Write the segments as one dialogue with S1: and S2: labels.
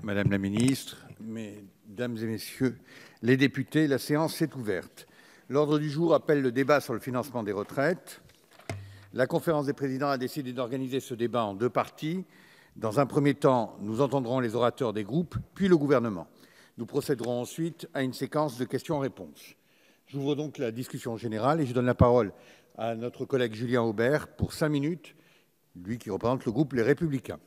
S1: Madame la ministre, mesdames et messieurs les députés, la séance est ouverte. L'ordre du jour appelle le débat sur le financement des retraites. La conférence des présidents a décidé d'organiser ce débat en deux parties. Dans un premier temps, nous entendrons les orateurs des groupes, puis le gouvernement. Nous procéderons ensuite à une séquence de questions-réponses. J'ouvre donc la discussion générale et je donne la parole à notre collègue Julien Aubert pour 5 minutes, lui qui représente le groupe Les Républicains.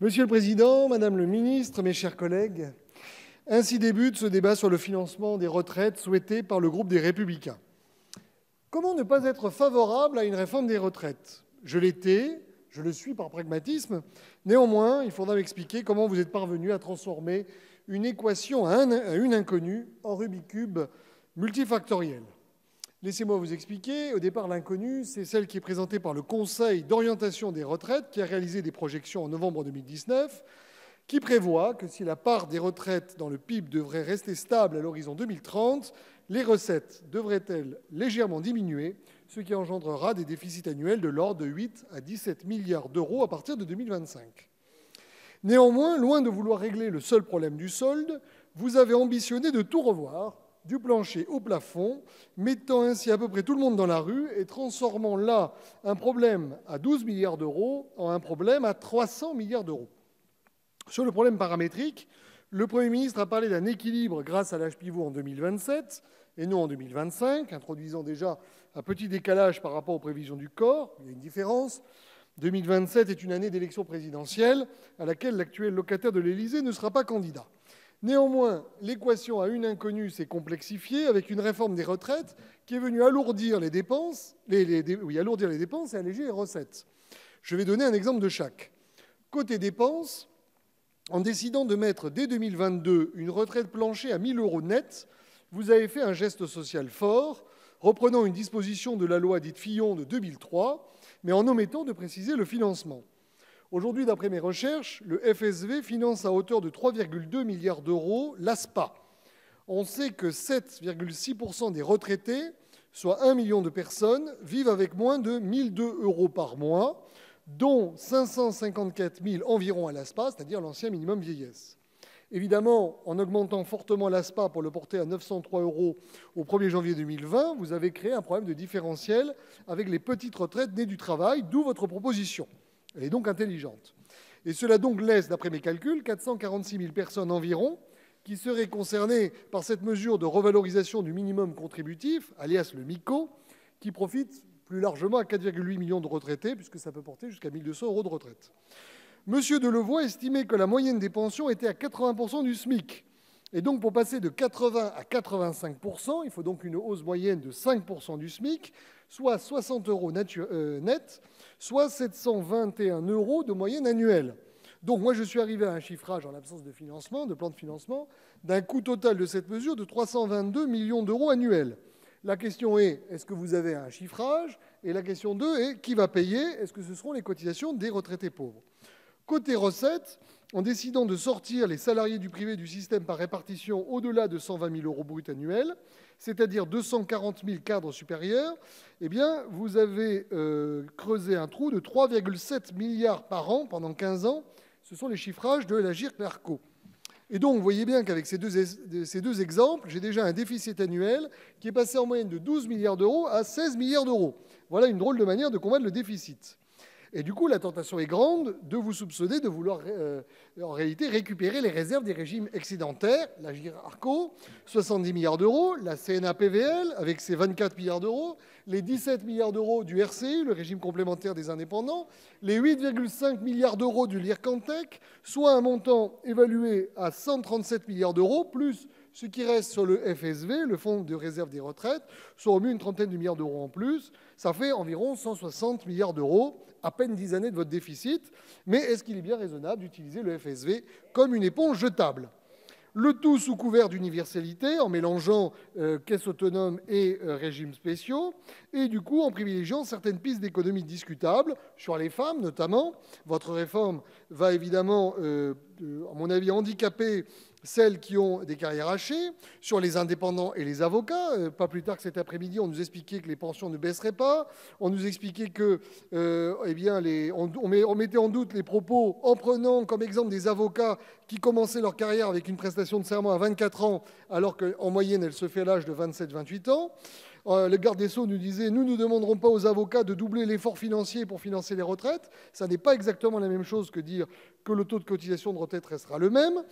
S2: Monsieur le Président, Madame le Ministre, mes chers collègues, ainsi débute ce débat sur le financement des retraites souhaité par le groupe des Républicains. Comment ne pas être favorable à une réforme des retraites? Je l'étais, je le suis par pragmatisme. Néanmoins, il faudra m'expliquer comment vous êtes parvenu à transformer une équation à une inconnue en Rubik's Cube multifactoriel. Laissez-moi vous expliquer. Au départ, l'inconnue, c'est celle qui est présentée par le Conseil d'orientation des retraites, qui a réalisé des projections en novembre 2019, qui prévoit que si la part des retraites dans le PIB devrait rester stable à l'horizon 2030, les recettes devraient-elles légèrement diminuer, ce qui engendrera des déficits annuels de l'ordre de 8 à 17 milliards d'euros à partir de 2025. Néanmoins, loin de vouloir régler le seul problème du solde, vous avez ambitionné de tout revoir, du plancher au plafond, mettant ainsi à peu près tout le monde dans la rue et transformant là un problème à 12 milliards d'euros en un problème à 300 milliards d'euros. Sur le problème paramétrique, le Premier ministre a parlé d'un équilibre grâce à l'âge pivot en 2027 et non en 2025, introduisant déjà un petit décalage par rapport aux prévisions du corps. Il y a une différence. 2027 est une année d'élection présidentielle à laquelle l'actuel locataire de l'Élysée ne sera pas candidat. Néanmoins, l'équation à une inconnue s'est complexifiée avec une réforme des retraites qui est venue alourdir les dépenses, alourdir les dépenses et alléger les recettes. Je vais donner un exemple de chaque. Côté dépenses, en décidant de mettre dès 2022 une retraite plancher à 1 000 € net, vous avez fait un geste social fort, reprenant une disposition de la loi dite Fillon de 2003, mais en omettant de préciser le financement. Aujourd'hui, d'après mes recherches, le FSV finance à hauteur de 3,2 milliards d'euros l'ASPA. On sait que 7,6% des retraités, soit 1 million de personnes, vivent avec moins de 1 002 € par mois, dont 554 000 environ à l'ASPA, c'est-à-dire l'ancien minimum vieillesse. Évidemment, en augmentant fortement l'ASPA pour le porter à 903 € au 1er janvier 2020, vous avez créé un problème de différentiel avec les petites retraites nées du travail, d'où votre proposition. Elle est donc intelligente. Et cela donc laisse, d'après mes calculs, 446 000 personnes environ qui seraient concernées par cette mesure de revalorisation du minimum contributif, alias le MICO, qui profite plus largement à 4,8 millions de retraités, puisque ça peut porter jusqu'à 1 200 € de retraite. Monsieur Delevoye estimait que la moyenne des pensions était à 80% du SMIC. Et donc, pour passer de 80 à 85%, il faut donc une hausse moyenne de 5% du SMIC, soit 60 € net, soit 721 € de moyenne annuelle. Donc, moi, je suis arrivé à un chiffrage, en l'absence de financement, de plan de financement, d'un coût total de cette mesure de 322 millions d'euros annuels. La question est, est-ce que vous avez un chiffrage? Et la question 2 est, qui va payer? Est-ce que ce seront les cotisations des retraités pauvres? Côté recettes, en décidant de sortir les salariés du privé du système par répartition au-delà de 120 000 € bruts annuels, c'est-à-dire 240 000 cadres supérieurs, eh bien, vous avez creusé un trou de 3,7 milliards par an pendant 15 ans. Ce sont les chiffrages de l'Agirc-Arrco. Et donc, vous voyez bien qu'avec ces deux exemples, j'ai déjà un déficit annuel qui est passé en moyenne de 12 milliards d'euros à 16 milliards d'euros. Voilà une drôle de manière de combattre le déficit. Et du coup, la tentation est grande de vous soupçonner de vouloir en réalité récupérer les réserves des régimes excédentaires, l'Agirc-Arrco, 70 milliards d'euros, la CNA-PVL avec ses 24 milliards d'euros, les 17 milliards d'euros du RCI, le régime complémentaire des indépendants, les 8,5 milliards d'euros du Lircantec, soit un montant évalué à 137 milliards d'euros, plus ce qui reste sur le FSV, le Fonds de réserve des retraites, soit au mieux une trentaine de milliards d'euros en plus. Ça fait environ 160 milliards d'euros, à peine 10 années de votre déficit. Mais est-ce qu'il est bien raisonnable d'utiliser le FSV comme une éponge jetable? Le tout sous couvert d'universalité, en mélangeant caisse autonome et régimes spéciaux, et du coup en privilégiant certaines pistes d'économie discutables, sur les femmes notamment. Votre réforme va évidemment, à mon avis, handicaper celles qui ont des carrières hachées, sur les indépendants et les avocats. Pas plus tard que cet après-midi, on nous expliquait que les pensions ne baisseraient pas. On nous expliquait que, on mettait en doute les propos en prenant comme exemple des avocats qui commençaient leur carrière avec une prestation de serment à 24 ans, alors qu'en moyenne, elle se fait à l'âge de 27-28 ans. Le garde des Sceaux nous disait « Nous ne demanderons pas aux avocats de doubler l'effort financier pour financer les retraites ». Ça n'est pas exactement la même chose que dire que le taux de cotisation de retraite restera le même.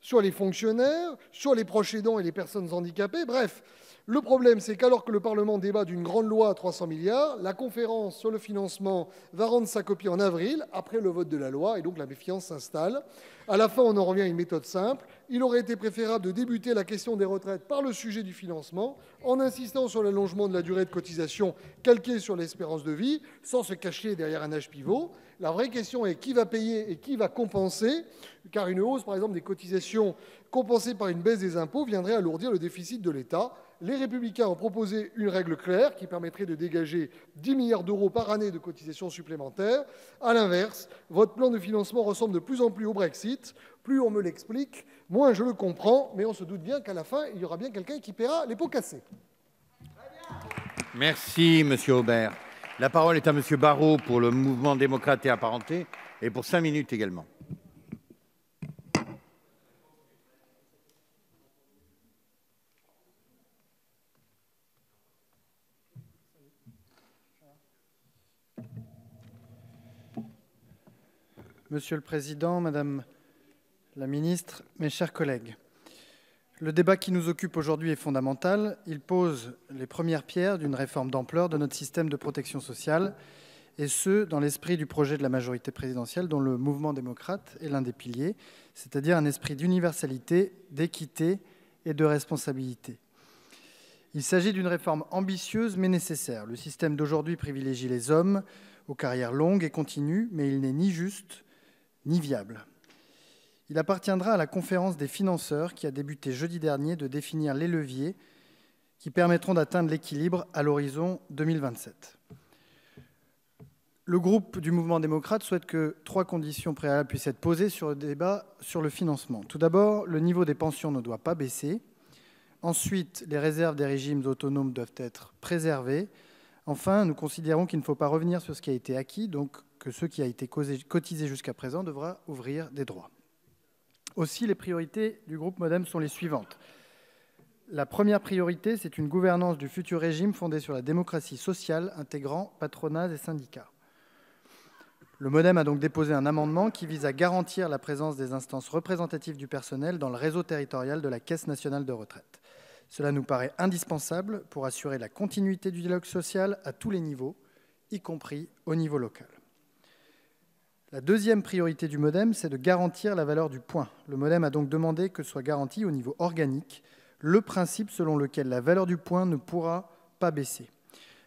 S2: Sur les fonctionnaires, sur les proches aidants et les personnes handicapées. Bref, le problème, c'est qu'alors que le Parlement débat d'une grande loi à 300 milliards, la conférence sur le financement va rendre sa copie en avril, après le vote de la loi, et donc la méfiance s'installe. À la fin, on en revient à une méthode simple. Il aurait été préférable de débuter la question des retraites par le sujet du financement, en insistant sur l'allongement de la durée de cotisation calquée sur l'espérance de vie, sans se cacher derrière un âge pivot. La vraie question est qui va payer et qui va compenser, car une hausse, par exemple, des cotisations compensée par une baisse des impôts viendrait alourdir le déficit de l'État. Les Républicains ont proposé une règle claire qui permettrait de dégager 10 milliards d'euros par année de cotisations supplémentaires. À l'inverse, votre plan de financement ressemble de plus en plus au Brexit. Plus on me l'explique, moins je le comprends, mais on se doute bien qu'à la fin, il y aura bien quelqu'un qui paiera les pots cassés.
S1: Merci, Monsieur Aubert. La parole est à Monsieur Barrot pour le Mouvement démocrate et apparenté, et pour 5 minutes également.
S3: Monsieur le Président, Madame la Ministre, mes chers collègues, le débat qui nous occupe aujourd'hui est fondamental. Il pose les premières pierres d'une réforme d'ampleur de notre système de protection sociale, et ce, dans l'esprit du projet de la majorité présidentielle dont le mouvement démocrate est l'un des piliers, c'est-à-dire un esprit d'universalité, d'équité et de responsabilité. Il s'agit d'une réforme ambitieuse mais nécessaire. Le système d'aujourd'hui privilégie les hommes aux carrières longues et continues, mais il n'est ni juste ni viable. Il appartiendra à la conférence des financeurs qui a débuté jeudi dernier de définir les leviers qui permettront d'atteindre l'équilibre à l'horizon 2027. Le groupe du Mouvement démocrate souhaite que 3 conditions préalables puissent être posées sur le débat sur le financement. Tout d'abord, le niveau des pensions ne doit pas baisser. Ensuite, les réserves des régimes autonomes doivent être préservées. Enfin, nous considérons qu'il ne faut pas revenir sur ce qui a été acquis, donc que ce qui a été cotisé jusqu'à présent devra ouvrir des droits. Aussi, les priorités du groupe MoDem sont les suivantes. La première priorité, c'est une gouvernance du futur régime fondée sur la démocratie sociale, intégrant patronat et syndicats. Le MoDem a donc déposé un amendement qui vise à garantir la présence des instances représentatives du personnel dans le réseau territorial de la Caisse nationale de retraite. Cela nous paraît indispensable pour assurer la continuité du dialogue social à tous les niveaux, y compris au niveau local. La deuxième priorité du MoDem, c'est de garantir la valeur du point. Le MoDem a donc demandé que soit garanti au niveau organique le principe selon lequel la valeur du point ne pourra pas baisser.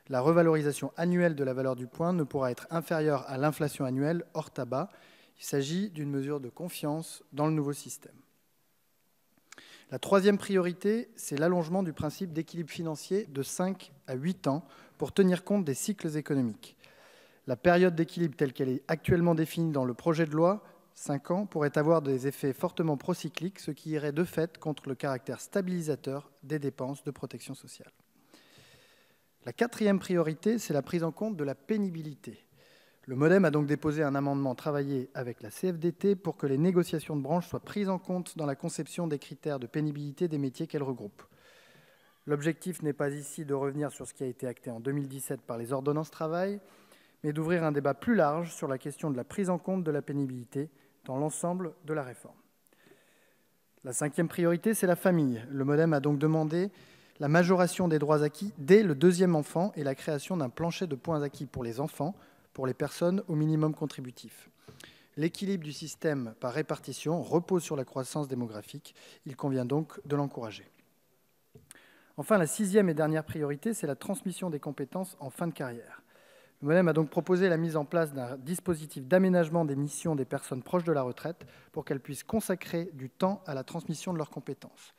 S3: La revalorisation annuelle de la valeur du point ne pourra être inférieure à l'inflation annuelle hors tabac. Il s'agit d'une mesure de confiance dans le nouveau système. La troisième priorité, c'est l'allongement du principe d'équilibre financier de 5 à 8 ans pour tenir compte des cycles économiques. La période d'équilibre telle qu'elle est actuellement définie dans le projet de loi, 5 ans, pourrait avoir des effets fortement procycliques, ce qui irait de fait contre le caractère stabilisateur des dépenses de protection sociale. La quatrième priorité, c'est la prise en compte de la pénibilité. Le MoDem a donc déposé un amendement travaillé avec la CFDT pour que les négociations de branche soient prises en compte dans la conception des critères de pénibilité des métiers qu'elles regroupent. L'objectif n'est pas ici de revenir sur ce qui a été acté en 2017 par les ordonnances travail, mais d'ouvrir un débat plus large sur la question de la prise en compte de la pénibilité dans l'ensemble de la réforme. La cinquième priorité, c'est la famille. Le MoDem a donc demandé la majoration des droits acquis dès le 2e enfant et la création d'un plancher de points acquis pour les enfants, pour les personnes au minimum contributif. L'équilibre du système par répartition repose sur la croissance démographique. Il convient donc de l'encourager. Enfin, la 6e et dernière priorité, c'est la transmission des compétences en fin de carrière. Le MoDem a donc proposé la mise en place d'un dispositif d'aménagement des missions des personnes proches de la retraite pour qu'elles puissent consacrer du temps à la transmission de leurs compétences.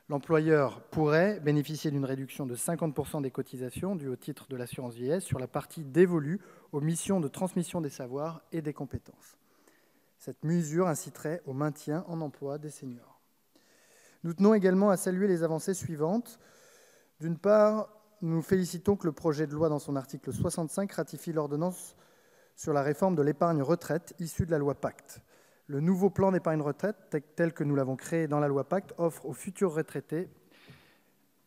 S3: L'employeur pourrait bénéficier d'une réduction de 50% des cotisations dues au titre de l'assurance vieillesse sur la partie dévolue aux missions de transmission des savoirs et des compétences. Cette mesure inciterait au maintien en emploi des seniors. Nous tenons également à saluer les avancées suivantes. D'une part, nous nous félicitons que le projet de loi, dans son article 65, ratifie l'ordonnance sur la réforme de l'épargne retraite issue de la loi Pacte. Le nouveau plan d'épargne retraite, tel que nous l'avons créé dans la loi Pacte, offre aux futurs retraités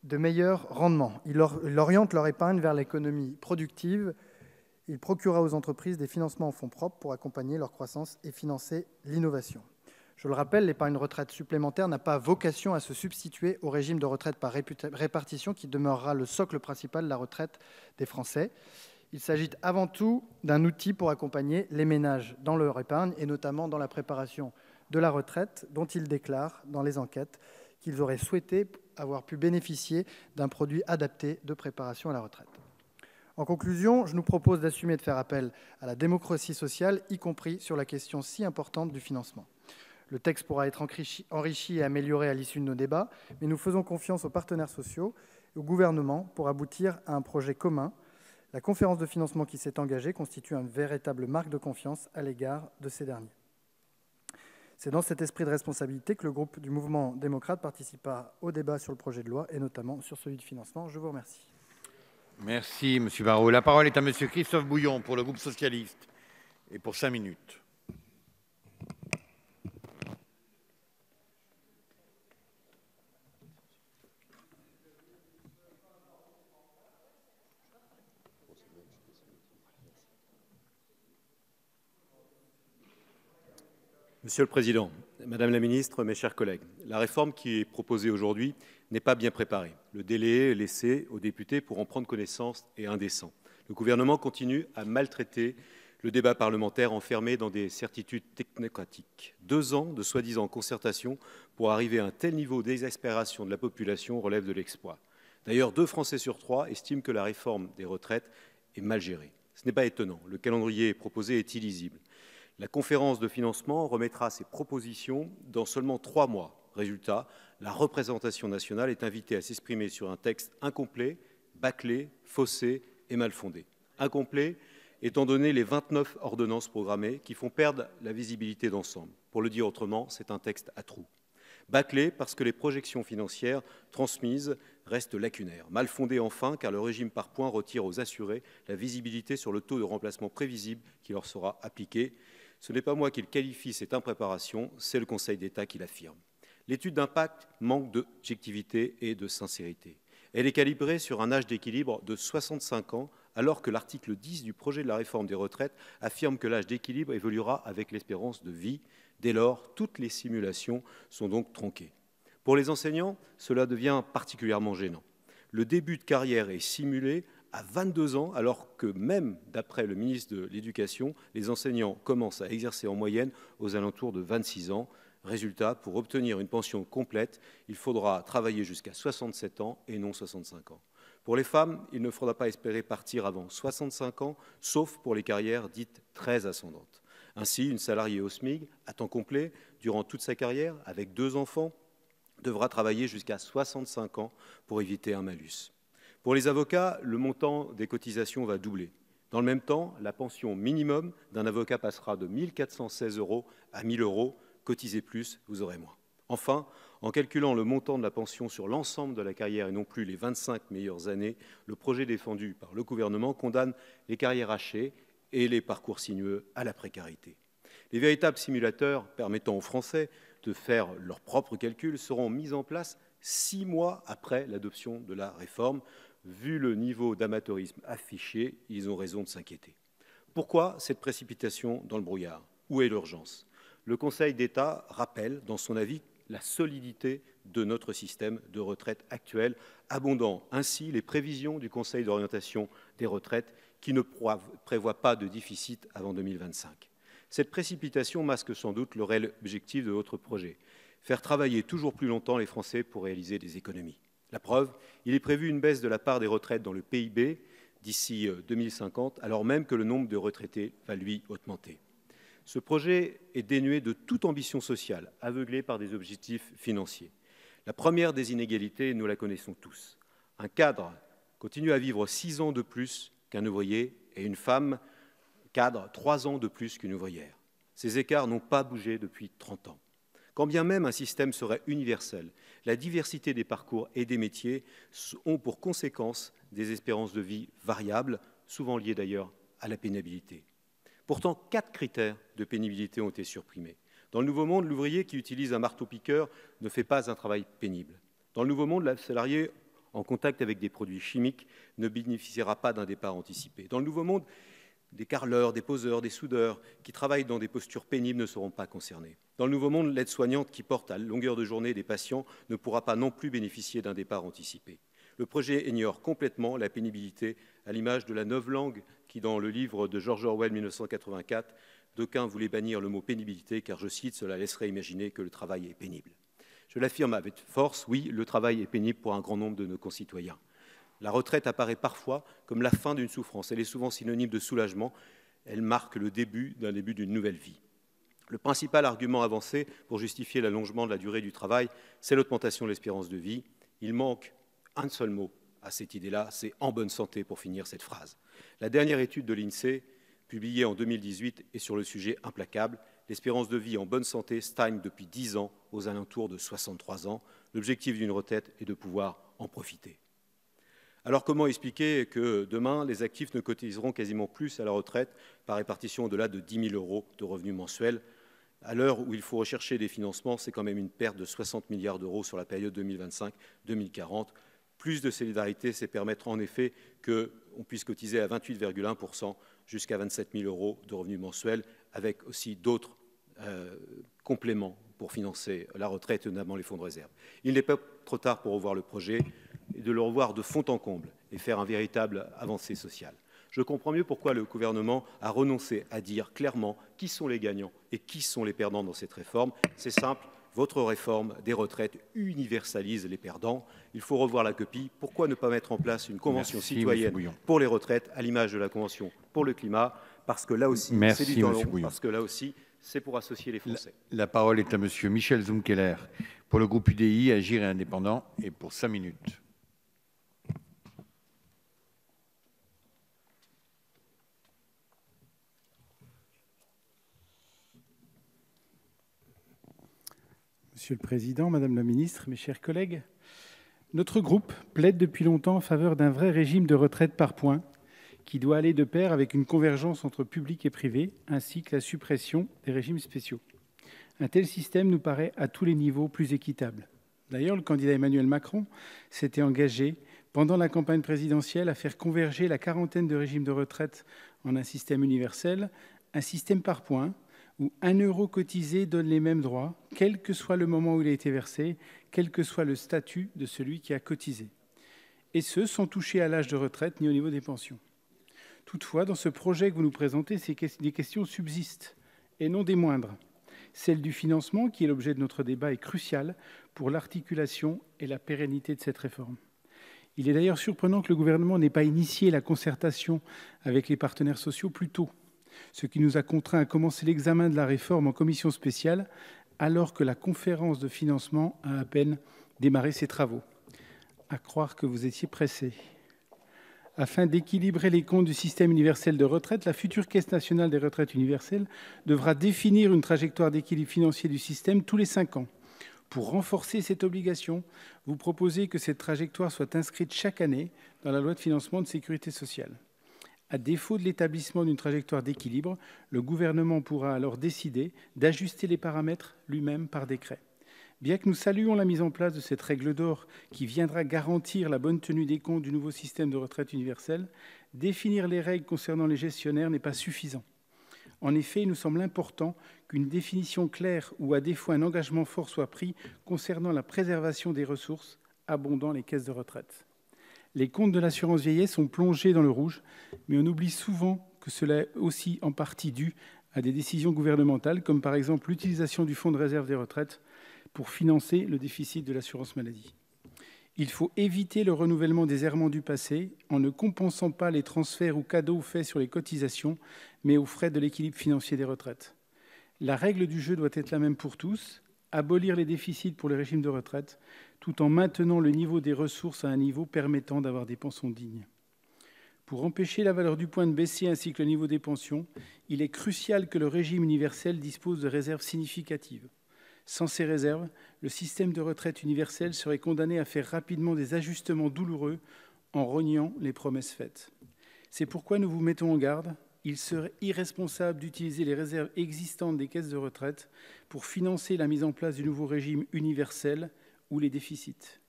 S3: de meilleurs rendements. Il oriente leur épargne vers l'économie productive. Il procurera aux entreprises des financements en fonds propres pour accompagner leur croissance et financer l'innovation. Je le rappelle, l'épargne retraite supplémentaire n'a pas vocation à se substituer au régime de retraite par répartition qui demeurera le socle principal de la retraite des Français. Il s'agit avant tout d'un outil pour accompagner les ménages dans leur épargne et notamment dans la préparation de la retraite, dont ils déclarent dans les enquêtes qu'ils auraient souhaité avoir pu bénéficier d'un produit adapté de préparation à la retraite. En conclusion, je nous propose d'assumer de faire appel à la démocratie sociale, y compris sur la question si importante du financement. Le texte pourra être enrichi et amélioré à l'issue de nos débats, mais nous faisons confiance aux partenaires sociaux et au gouvernement pour aboutir à un projet commun. La conférence de financement qui s'est engagée constitue une véritable marque de confiance à l'égard de ces derniers. C'est dans cet esprit de responsabilité que le groupe du Mouvement démocrate participera au débat sur le projet de loi et notamment sur celui de financement. Je vous remercie.
S1: Merci, M. Barrot. La parole est à M. Christophe Bouillon pour le groupe socialiste et pour 5 minutes.
S4: Monsieur le Président, Madame la Ministre, mes chers collègues, la réforme qui est proposée aujourd'hui n'est pas bien préparée. Le délai laissé aux députés pour en prendre connaissance est indécent. Le gouvernement continue à maltraiter le débat parlementaire enfermé dans des certitudes technocratiques. 2 ans de soi-disant concertation pour arriver à un tel niveau d'exaspération de la population relève de l'exploit. D'ailleurs, 2 Français sur 3 estiment que la réforme des retraites est mal gérée. Ce n'est pas étonnant. Le calendrier proposé est illisible. La conférence de financement remettra ses propositions dans seulement 3 mois. Résultat, la représentation nationale est invitée à s'exprimer sur un texte incomplet, bâclé, faussé et mal fondé. Incomplet, étant donné les 29 ordonnances programmées qui font perdre la visibilité d'ensemble. Pour le dire autrement, c'est un texte à trous. Bâclé parce que les projections financières transmises restent lacunaires. Mal fondé enfin, car le régime par points retire aux assurés la visibilité sur le taux de remplacement prévisible qui leur sera appliqué. Ce n'est pas moi qui le qualifie cette impréparation, c'est le Conseil d'État qui l'affirme. L'étude d'impact manque d'objectivité et de sincérité. Elle est calibrée sur un âge d'équilibre de 65 ans, alors que l'article 10 du projet de la réforme des retraites affirme que l'âge d'équilibre évoluera avec l'espérance de vie. Dès lors, toutes les simulations sont donc tronquées. Pour les enseignants, cela devient particulièrement gênant. Le début de carrière est simulé à 22 ans, alors que même d'après le ministre de l'Éducation, les enseignants commencent à exercer en moyenne aux alentours de 26 ans. Résultat, pour obtenir une pension complète, il faudra travailler jusqu'à 67 ans et non 65 ans. Pour les femmes, il ne faudra pas espérer partir avant 65 ans, sauf pour les carrières dites très ascendantes. Ainsi, une salariée au SMIC, à temps complet, durant toute sa carrière, avec 2 enfants, devra travailler jusqu'à 65 ans pour éviter un malus. Pour les avocats, le montant des cotisations va doubler. Dans le même temps, la pension minimum d'un avocat passera de 1 416 € à 1 000 €. Cotisez plus, vous aurez moins. Enfin, en calculant le montant de la pension sur l'ensemble de la carrière et non plus les 25 meilleures années, le projet défendu par le gouvernement condamne les carrières hachées et les parcours sinueux à la précarité. Les véritables simulateurs permettant aux Français de faire leurs propres calculs seront mis en place 6 mois après l'adoption de la réforme. Vu le niveau d'amateurisme affiché, ils ont raison de s'inquiéter. Pourquoi cette précipitation dans le brouillard? Où est l'urgence? Le Conseil d'État rappelle dans son avis la solidité de notre système de retraite actuel, abondant ainsi les prévisions du Conseil d'orientation des retraites qui ne prévoit pas de déficit avant 2025. Cette précipitation masque sans doute le réel objectif de votre projet, faire travailler toujours plus longtemps les Français pour réaliser des économies. La preuve, il est prévu une baisse de la part des retraites dans le PIB d'ici 2050, alors même que le nombre de retraités va, lui, augmenter. Ce projet est dénué de toute ambition sociale, aveuglé par des objectifs financiers. La première des inégalités, nous la connaissons tous. Un cadre continue à vivre 6 ans de plus qu'un ouvrier et une femme cadre 3 ans de plus qu'une ouvrière. Ces écarts n'ont pas bougé depuis 30 ans. Quand bien même un système serait universel, la diversité des parcours et des métiers ont pour conséquence des espérances de vie variables, souvent liées d'ailleurs à la pénibilité. Pourtant, 4 critères de pénibilité ont été supprimés. Dans le Nouveau Monde, l'ouvrier qui utilise un marteau-piqueur ne fait pas un travail pénible. Dans le Nouveau Monde, le salarié en contact avec des produits chimiques ne bénéficiera pas d'un départ anticipé. Dans le Nouveau Monde, des carreleurs, des poseurs, des soudeurs qui travaillent dans des postures pénibles ne seront pas concernés. Dans le Nouveau Monde, l'aide-soignante qui porte à longueur de journée des patients ne pourra pas non plus bénéficier d'un départ anticipé. Le projet ignore complètement la pénibilité, à l'image de la novlangue qui, dans le livre de George Orwell 1984, d'aucuns voulaient bannir le mot pénibilité car, je cite, cela laisserait imaginer que le travail est pénible. Je l'affirme avec force, oui, le travail est pénible pour un grand nombre de nos concitoyens. La retraite apparaît parfois comme la fin d'une souffrance. Elle est souvent synonyme de soulagement. Elle marque le début d'une nouvelle vie. Le principal argument avancé pour justifier l'allongement de la durée du travail, c'est l'augmentation de l'espérance de vie. Il manque un seul mot à cette idée-là, c'est « en bonne santé » pour finir cette phrase. La dernière étude de l'INSEE, publiée en 2018, est sur le sujet implacable. L'espérance de vie en bonne santé stagne depuis 10 ans aux alentours de 63 ans. L'objectif d'une retraite est de pouvoir en profiter. Alors comment expliquer que demain, les actifs ne cotiseront quasiment plus à la retraite par répartition au-delà de 10 000 € de revenus mensuels? À l'heure où il faut rechercher des financements, c'est quand même une perte de 60 milliards d'euros sur la période 2025-2040. Plus de solidarité, c'est permettre en effet qu'on puisse cotiser à 28,1% jusqu'à 27 000 € de revenus mensuels, avec aussi d'autres compléments pour financer la retraite, notamment les fonds de réserve. Il n'est pas trop tard pour revoir le projet et de le revoir de fond en comble et faire un véritable avancée sociale. Je comprends mieux pourquoi le gouvernement a renoncé à dire clairement qui sont les gagnants et qui sont les perdants dans cette réforme. C'est simple, votre réforme des retraites universalise les perdants. Il faut revoir la copie. Pourquoi ne pas mettre en place une convention citoyenne pour les retraites, à l'image de la convention pour le climat? Parce que là aussi, c'est du temps long, parce que là aussi, c'est pour associer les Français.
S1: La parole est à monsieur Michel Zumkeller pour le groupe UDI, Agir et Indépendants, et pour 5 minutes.
S5: Monsieur le Président, Madame la Ministre, mes chers collègues, notre groupe plaide depuis longtemps en faveur d'un vrai régime de retraite par points qui doit aller de pair avec une convergence entre public et privé, ainsi que la suppression des régimes spéciaux. Un tel système nous paraît à tous les niveaux plus équitable. D'ailleurs, le candidat Emmanuel Macron s'était engagé pendant la campagne présidentielle à faire converger la quarantaine de régimes de retraite en un système universel, un système par points, où 1 € cotisé donne les mêmes droits, quel que soit le moment où il a été versé, quel que soit le statut de celui qui a cotisé. Et ce, sans toucher à l'âge de retraite ni au niveau des pensions. Toutefois, dans ce projet que vous nous présentez, des questions subsistent, et non des moindres. Celle du financement, qui est l'objet de notre débat, est cruciale pour l'articulation et la pérennité de cette réforme. Il est d'ailleurs surprenant que le gouvernement n'ait pas initié la concertation avec les partenaires sociaux plus tôt, ce qui nous a contraints à commencer l'examen de la réforme en commission spéciale, alors que la conférence de financement a à peine démarré ses travaux. À croire que vous étiez pressés. Afin d'équilibrer les comptes du système universel de retraite, la future Caisse nationale des retraites universelles devra définir une trajectoire d'équilibre financier du système tous les 5 ans. Pour renforcer cette obligation, vous proposez que cette trajectoire soit inscrite chaque année dans la loi de financement de sécurité sociale. À défaut de l'établissement d'une trajectoire d'équilibre, le gouvernement pourra alors décider d'ajuster les paramètres lui-même par décret. Bien que nous saluons la mise en place de cette règle d'or qui viendra garantir la bonne tenue des comptes du nouveau système de retraite universelle, définir les règles concernant les gestionnaires n'est pas suffisant. En effet, il nous semble important qu'une définition claire ou à défaut un engagement fort soit pris concernant la préservation des ressources abondant les caisses de retraite. Les comptes de l'assurance vieillesse sont plongés dans le rouge, mais on oublie souvent que cela est aussi en partie dû à des décisions gouvernementales, comme par exemple l'utilisation du fonds de réserve des retraites pour financer le déficit de l'assurance maladie. Il faut éviter le renouvellement des errements du passé en ne compensant pas les transferts ou cadeaux faits sur les cotisations, mais aux frais de l'équilibre financier des retraites. La règle du jeu doit être la même pour tous, abolir les déficits pour les régimes de retraite, tout en maintenant le niveau des ressources à un niveau permettant d'avoir des pensions dignes. Pour empêcher la valeur du point de baisser ainsi que le niveau des pensions, il est crucial que le régime universel dispose de réserves significatives. Sans ces réserves, le système de retraite universelle serait condamné à faire rapidement des ajustements douloureux en rognant les promesses faites. C'est pourquoi nous vous mettons en garde. Il serait irresponsable d'utiliser les réserves existantes des caisses de retraite pour financer la mise en place du nouveau régime universel ou les déficits.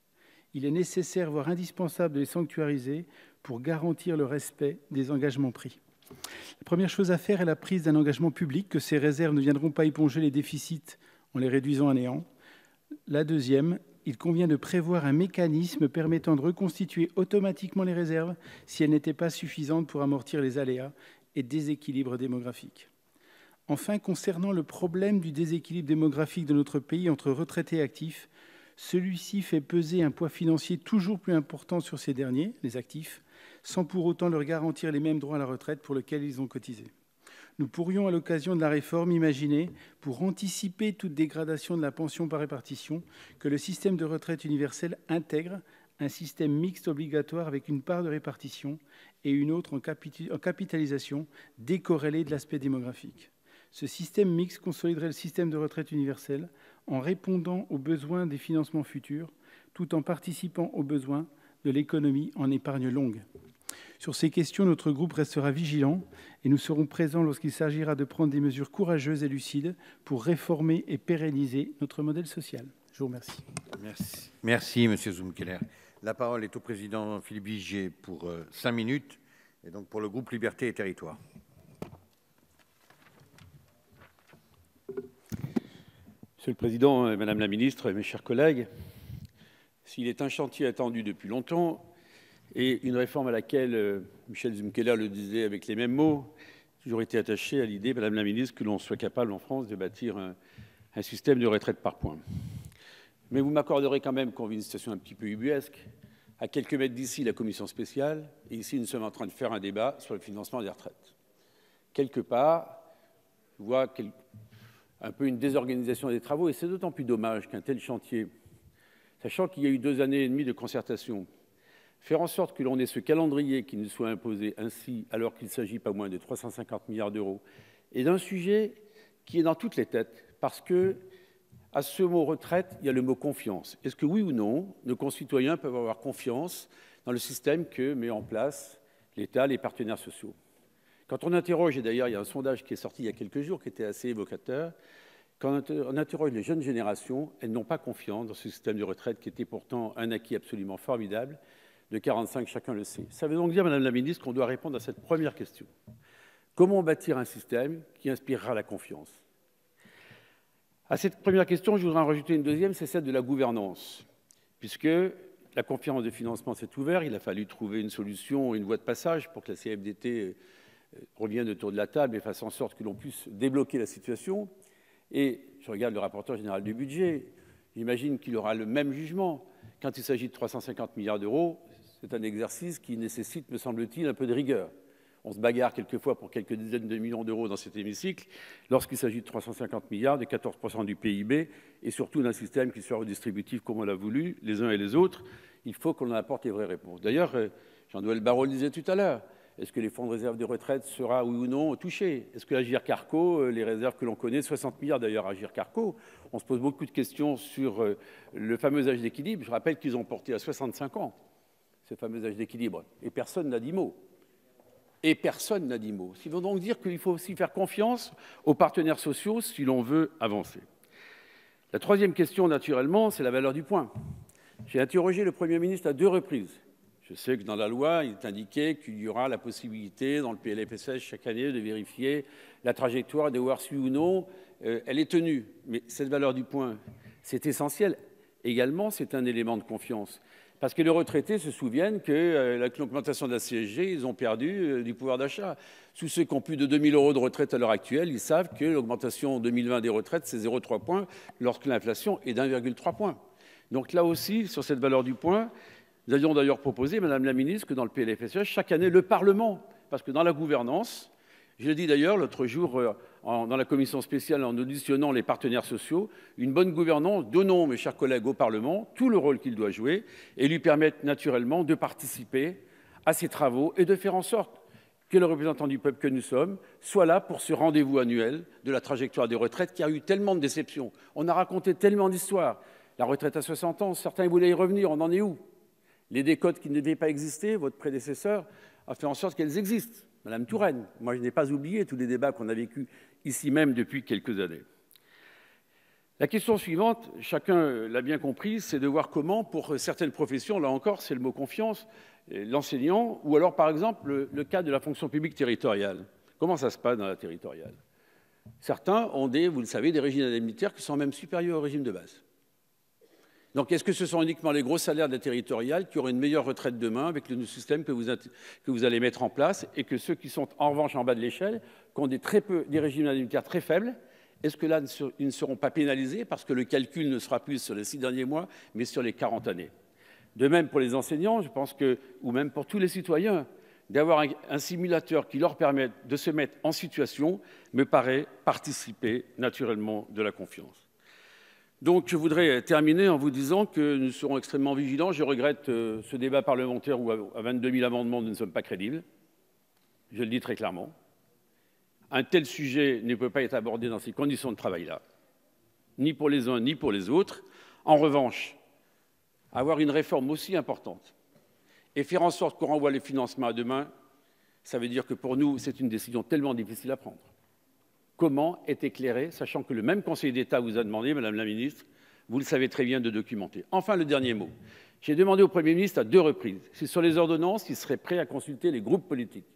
S5: Il est nécessaire, voire indispensable, de les sanctuariser pour garantir le respect des engagements pris. La première chose à faire est la prise d'un engagement public que ces réserves ne viendront pas éponger les déficits en les réduisant à néant. La deuxième, il convient de prévoir un mécanisme permettant de reconstituer automatiquement les réserves si elles n'étaient pas suffisantes pour amortir les aléas et déséquilibres démographiques. Enfin, concernant le problème du déséquilibre démographique de notre pays entre retraités et actifs, celui-ci fait peser un poids financier toujours plus important sur ces derniers, les actifs, sans pour autant leur garantir les mêmes droits à la retraite pour lesquels ils ont cotisé. Nous pourrions, à l'occasion de la réforme, imaginer, pour anticiper toute dégradation de la pension par répartition, que le système de retraite universel intègre un système mixte obligatoire avec une part de répartition et une autre en capitalisation décorrélée de l'aspect démographique. Ce système mixte consoliderait le système de retraite universel en répondant aux besoins des financements futurs, tout en participant aux besoins de l'économie en épargne longue. Sur ces questions, notre groupe restera vigilant et nous serons présents lorsqu'il s'agira de prendre des mesures courageuses et lucides pour réformer et pérenniser notre modèle social. Je vous remercie.
S1: Merci, M. Zumkeller. La parole est au président Philippe Vigier pour 5 minutes, et donc pour le groupe Liberté et Territoires.
S6: Monsieur le Président, Madame la Ministre, mes chers collègues, s'il est un chantier attendu depuis longtemps et une réforme à laquelle, Michel Zumkeller le disait avec les mêmes mots, j'ai toujours été attaché à l'idée, Madame la Ministre, que l'on soit capable en France de bâtir un système de retraite par points. Mais vous m'accorderez quand même qu'on vit une situation un petit peu ubuesque. À quelques mètres d'ici, la commission spéciale, et ici, nous sommes en train de faire un débat sur le financement des retraites. Quelque part, je vois un peu une désorganisation des travaux, et c'est d'autant plus dommage qu'un tel chantier, sachant qu'il y a eu 2 années et demie de concertation, faire en sorte que l'on ait ce calendrier qui nous soit imposé ainsi, alors qu'il s'agit pas moins de 350 milliards d'euros, et d'un sujet qui est dans toutes les têtes, parce que à ce mot retraite, il y a le mot confiance. Est-ce que oui ou non, nos concitoyens peuvent avoir confiance dans le système que met en place l'État, les partenaires sociaux? Quand on interroge, et d'ailleurs il y a un sondage qui est sorti il y a quelques jours qui était assez évocateur, quand on interroge les jeunes générations, elles n'ont pas confiance dans ce système de retraite qui était pourtant un acquis absolument formidable, de 45, chacun le sait. Ça veut donc dire, Madame la Ministre, qu'on doit répondre à cette première question. Comment bâtir un système qui inspirera la confiance? À cette première question, je voudrais en rajouter une deuxième, c'est celle de la gouvernance. Puisque la conférence de financement s'est ouverte, il a fallu trouver une solution, une voie de passage pour que la CFDT revienne autour de la table et fasse en sorte que l'on puisse débloquer la situation. Et je regarde le rapporteur général du budget, j'imagine qu'il aura le même jugement. Quand il s'agit de 350 milliards d'euros, c'est un exercice qui nécessite, me semble-t-il, un peu de rigueur. On se bagarre quelquefois pour quelques dizaines de millions d'euros dans cet hémicycle, lorsqu'il s'agit de 350 milliards, de 14% du PIB, et surtout d'un système qui soit redistributif comme on l'a voulu, les uns et les autres, il faut qu'on apporte les vraies réponses. D'ailleurs, Jean-Noël Barrot le disait tout à l'heure, est-ce que les fonds de réserve de retraite sera oui ou non touchés? Est-ce que Agirc Arrco, les réserves que l'on connaît, 60 milliards d'ailleurs Agirc Arrco, on se pose beaucoup de questions sur le fameux âge d'équilibre. Je rappelle qu'ils ont porté à 65 ans, ce fameux âge d'équilibre, et personne n'a dit mot. Et personne n'a dit mot. Ce qui veut donc dire qu'il faut aussi faire confiance aux partenaires sociaux si l'on veut avancer. La troisième question, naturellement, c'est la valeur du point. J'ai interrogé le Premier ministre à 2 reprises. Je sais que dans la loi, il est indiqué qu'il y aura la possibilité, dans le PLFSS chaque année, de vérifier la trajectoire et de voir si ou non elle est tenue. Mais cette valeur du point, c'est essentiel. Également, c'est un élément de confiance. Parce que les retraités se souviennent qu'avec l'augmentation de la CSG, ils ont perdu du pouvoir d'achat. Tous ceux qui ont plus de 2 000 € de retraite à l'heure actuelle, ils savent que l'augmentation en 2020 des retraites, c'est 0,3 points, lorsque l'inflation est d'1,3 point. Donc là aussi, sur cette valeur du point, nous avions d'ailleurs proposé, Madame la Ministre, que dans le PLFSS, chaque année, le Parlement, parce que dans la gouvernance, je l'ai dit d'ailleurs l'autre jour dans la commission spéciale en auditionnant les partenaires sociaux, une bonne gouvernance, donnons, mes chers collègues, au Parlement tout le rôle qu'il doit jouer et lui permettre naturellement de participer à ces travaux et de faire en sorte que le représentant du peuple que nous sommes soit là pour ce rendez-vous annuel de la trajectoire des retraites qui a eu tellement de déceptions. On a raconté tellement d'histoires. La retraite à 60 ans, certains voulaient y revenir, on en est où? Les décotes qui ne devaient pas exister, votre prédécesseur a fait en sorte qu'elles existent. Madame Touraine, moi je n'ai pas oublié tous les débats qu'on a vécus ici même depuis quelques années. La question suivante, chacun l'a bien compris, c'est de voir comment, pour certaines professions, là encore, c'est le mot confiance, l'enseignant, ou alors par exemple le cas de la fonction publique territoriale. Comment ça se passe dans la territoriale? Certains ont vous le savez, des régimes indemnitaires qui sont même supérieurs au régime de base. Donc, est-ce que ce sont uniquement les gros salaires de la territoriale qui auront une meilleure retraite demain avec le nouveau système que vous allez mettre en place et que ceux qui sont en revanche en bas de l'échelle, qui ont des régimes indemnitaires très faibles, est-ce que là, ils ne seront pas pénalisés parce que le calcul ne sera plus sur les 6 derniers mois, mais sur les 40 années? De même pour les enseignants, je pense que, ou même pour tous les citoyens, d'avoir un simulateur qui leur permette de se mettre en situation me paraît participer naturellement de la confiance. Donc, je voudrais terminer en vous disant que nous serons extrêmement vigilants. Je regrette ce débat parlementaire où, à 22 000 amendements, nous ne sommes pas crédibles. Je le dis très clairement. Un tel sujet ne peut pas être abordé dans ces conditions de travail-là, ni pour les uns, ni pour les autres. En revanche, avoir une réforme aussi importante et faire en sorte qu'on renvoie les financements à demain, ça veut dire que pour nous, c'est une décision tellement difficile à prendre. Comment est éclairé, sachant que le même Conseil d'État vous a demandé, Madame la Ministre, vous le savez très bien, de documenter. Enfin, le dernier mot. J'ai demandé au Premier ministre à 2 reprises, c'est sur les ordonnances, il serait prêt à consulter les groupes politiques.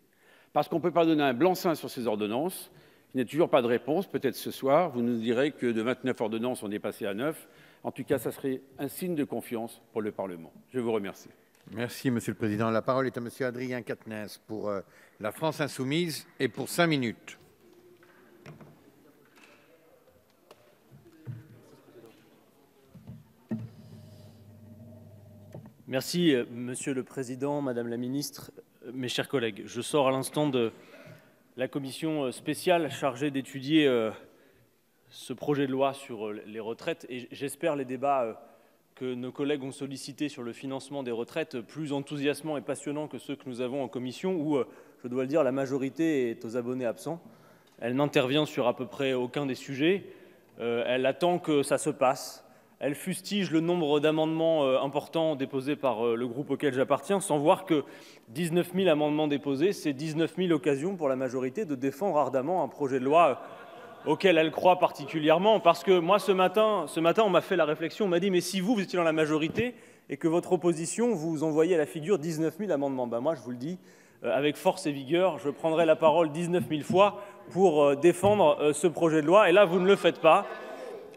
S6: Parce qu'on ne peut pas donner un blanc-seing sur ces ordonnances. Il n'y a toujours pas de réponse. Peut-être ce soir, vous nous direz que de 29 ordonnances, on est passé à 9. En tout cas, ça serait un signe de confiance pour le Parlement. Je vous remercie.
S1: Merci, Monsieur le Président. La parole est à Monsieur Adrien Quatennens pour la France Insoumise et pour 5 minutes.
S7: Merci, Monsieur le Président, Madame la Ministre, mes chers collègues. Je sors à l'instant de la commission spéciale chargée d'étudier ce projet de loi sur les retraites et j'espère les débats que nos collègues ont sollicités sur le financement des retraites plus enthousiasmants et passionnants que ceux que nous avons en commission où, je dois le dire, la majorité est aux abonnés absents. Elle n'intervient sur à peu près aucun des sujets. Elle attend que ça se passe. Elle fustige le nombre d'amendements importants déposés par le groupe auquel j'appartiens, sans voir que 19 000 amendements déposés, c'est 19 000 occasions pour la majorité de défendre ardemment un projet de loi auquel elle croit particulièrement. Parce que moi, ce matin on m'a fait la réflexion, on m'a dit « mais si vous étiez dans la majorité et que votre opposition vous envoyait à la figure 19 000 amendements », ben moi, je vous le dis, avec force et vigueur, je prendrai la parole 19 000 fois pour défendre ce projet de loi. Et là, vous ne le faites pas.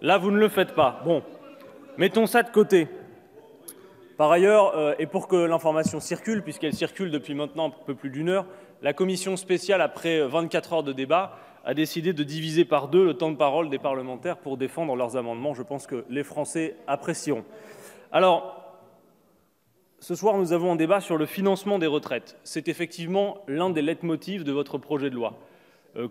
S7: Là, vous ne le faites pas. Bon. Mettons ça de côté. Par ailleurs, et pour que l'information circule, puisqu'elle circule depuis maintenant un peu plus d'1 heure, la commission spéciale, après 24 heures de débat, a décidé de diviser par 2 le temps de parole des parlementaires pour défendre leurs amendements. Je pense que les Français apprécieront. Alors, ce soir, nous avons un débat sur le financement des retraites. C'est effectivement l'un des leitmotifs de votre projet de loi.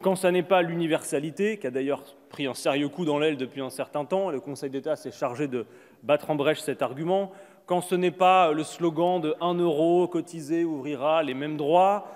S7: Quand ça n'est pas l'universalité, qui a d'ailleurs pris un sérieux coup dans l'aile depuis un certain temps, le Conseil d'État s'est chargé de battre en brèche cet argument, quand ce n'est pas le slogan de 1 euro cotisé ouvrira les mêmes droits,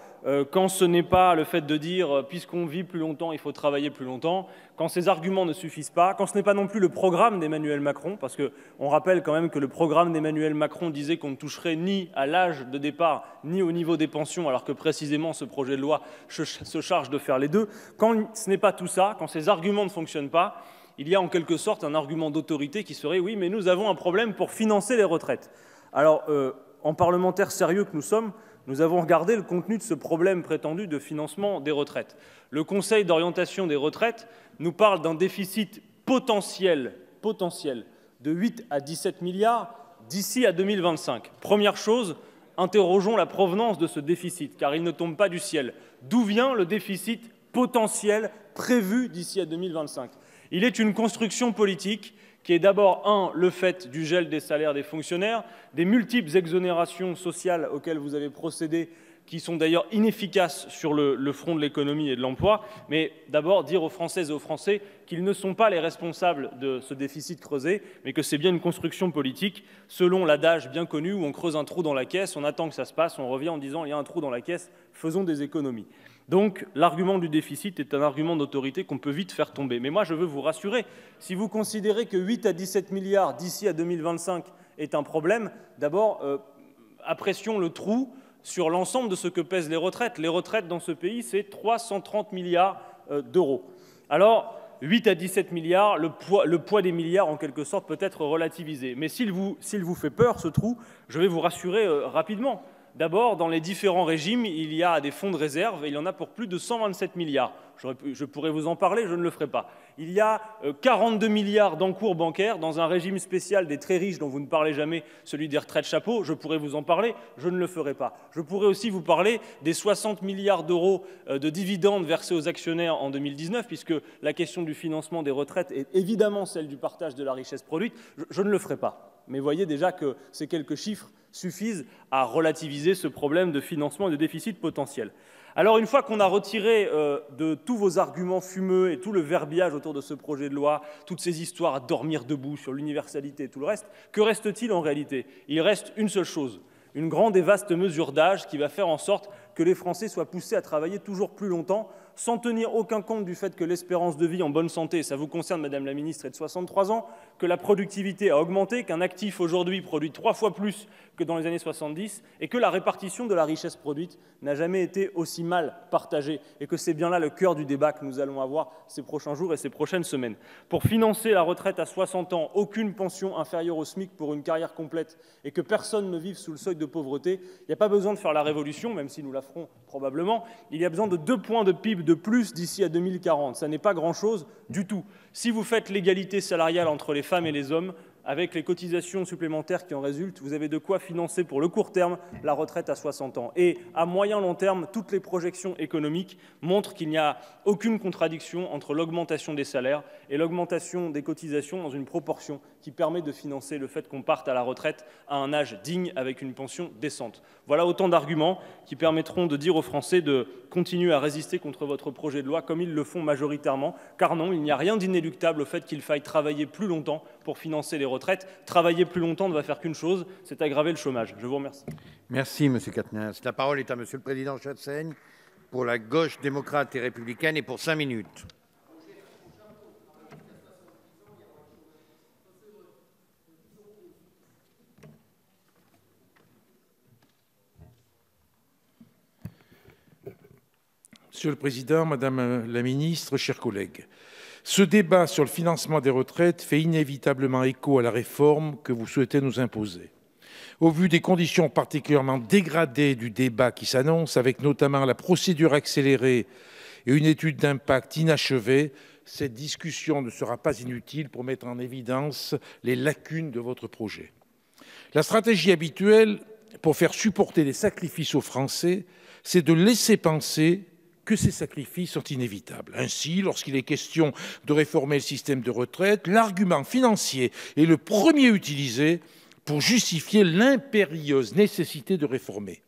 S7: quand ce n'est pas le fait de dire puisqu'on vit plus longtemps, il faut travailler plus longtemps, quand ces arguments ne suffisent pas, quand ce n'est pas non plus le programme d'Emmanuel Macron, parce qu'on rappelle quand même que le programme d'Emmanuel Macron disait qu'on ne toucherait ni à l'âge de départ, ni au niveau des pensions, alors que précisément ce projet de loi se charge de faire les deux. Quand ce n'est pas tout ça, quand ces arguments ne fonctionnent pas, il y a en quelque sorte un argument d'autorité qui serait « oui, mais nous avons un problème pour financer les retraites ». Alors, en parlementaires sérieux que nous sommes, nous avons regardé le contenu de ce problème prétendu de financement des retraites. Le Conseil d'orientation des retraites nous parle d'un déficit potentiel de 8 à 17 milliards d'ici à 2025. Première chose, interrogeons la provenance de ce déficit, car il ne tombe pas du ciel. D'où vient le déficit potentiel prévu d'ici à 2025 ? Il est une construction politique qui est d'abord, le fait du gel des salaires des fonctionnaires, des multiples exonérations sociales auxquelles vous avez procédé, qui sont d'ailleurs inefficaces sur le front de l'économie et de l'emploi, mais d'abord dire aux Françaises et aux Français qu'ils ne sont pas les responsables de ce déficit creusé, mais que c'est bien une construction politique, selon l'adage bien connu où on creuse un trou dans la caisse, on attend que ça se passe, on revient en disant « il y a un trou dans la caisse, faisons des économies ». Donc l'argument du déficit est un argument d'autorité qu'on peut vite faire tomber. Mais moi je veux vous rassurer, si vous considérez que 8 à 17 milliards d'ici à 2025 est un problème, d'abord apprécions le trou sur l'ensemble de ce que pèsent les retraites. Les retraites dans ce pays, c'est 330 milliards d'euros. Alors, 8 à 17 milliards, le poids des milliards, en quelque sorte, peut être relativisé. Mais s'il vous fait peur, ce trou, je vais vous rassurer rapidement. D'abord, dans les différents régimes, il y a des fonds de réserve et il y en a pour plus de 127 milliards. Je pourrais vous en parler, je ne le ferai pas. Il y a 42 milliards d'encours bancaires dans un régime spécial des très riches dont vous ne parlez jamais, celui des retraites chapeaux. Je pourrais vous en parler, je ne le ferai pas. Je pourrais aussi vous parler des 60 milliards d'euros de dividendes versés aux actionnaires en 2019, puisque la question du financement des retraites est évidemment celle du partage de la richesse produite. Je ne le ferai pas. Mais voyez déjà que ces quelques chiffres suffisent à relativiser ce problème de financement et de déficit potentiel. Alors une fois qu'on a retiré de tous vos arguments fumeux et tout le verbiage autour de ce projet de loi, toutes ces histoires à dormir debout sur l'universalité et tout le reste, que reste-t-il en réalité? Il reste une seule chose, une grande et vaste mesure d'âge qui va faire en sorte que les Français soient poussés à travailler toujours plus longtemps, sans tenir aucun compte du fait que l'espérance de vie en bonne santé, ça vous concerne Madame la Ministre, est de 63 ans, que la productivité a augmenté, qu'un actif aujourd'hui produit 3 fois plus que dans les années 70 et que la répartition de la richesse produite n'a jamais été aussi mal partagée et que c'est bien là le cœur du débat que nous allons avoir ces prochains jours et ces prochaines semaines. Pour financer la retraite à 60 ans, aucune pension inférieure au SMIC pour une carrière complète et que personne ne vive sous le seuil de pauvreté, il n'y a pas besoin de faire la révolution, même si nous la ferons probablement, il y a besoin de 2 points de PIB de plus d'ici à 2040. Ça n'est pas grand-chose du tout. Si vous faites l'égalité salariale entre les femmes et les hommes, avec les cotisations supplémentaires qui en résultent, vous avez de quoi financer pour le court terme la retraite à 60 ans. Et à moyen long terme, toutes les projections économiques montrent qu'il n'y a aucune contradiction entre l'augmentation des salaires et l'augmentation des cotisations dans une proportion qui permet de financer le fait qu'on parte à la retraite à un âge digne avec une pension décente. Voilà autant d'arguments qui permettront de dire aux Français de continuer à résister contre votre projet de loi comme ils le font majoritairement, car non, il n'y a rien d'inéluctable au fait qu'il faille travailler plus longtemps pour financer les retraites. Travailler plus longtemps ne va faire qu'une chose, c'est aggraver le chômage. Je vous remercie.
S1: Merci, M. Quatennens. La parole est à M. le Président Chassaigne pour la gauche démocrate et républicaine et pour 5 minutes.
S8: Monsieur le Président, Madame la Ministre, chers collègues, ce débat sur le financement des retraites fait inévitablement écho à la réforme que vous souhaitez nous imposer. Au vu des conditions particulièrement dégradées du débat qui s'annonce, avec notamment la procédure accélérée et une étude d'impact inachevée, cette discussion ne sera pas inutile pour mettre en évidence les lacunes de votre projet. La stratégie habituelle pour faire supporter les sacrifices aux Français, c'est de laisser penser que ces sacrifices sont inévitables. Ainsi, lorsqu'il est question de réformer le système de retraite, l'argument financier est le premier utilisé pour justifier l'impérieuse nécessité de réformer.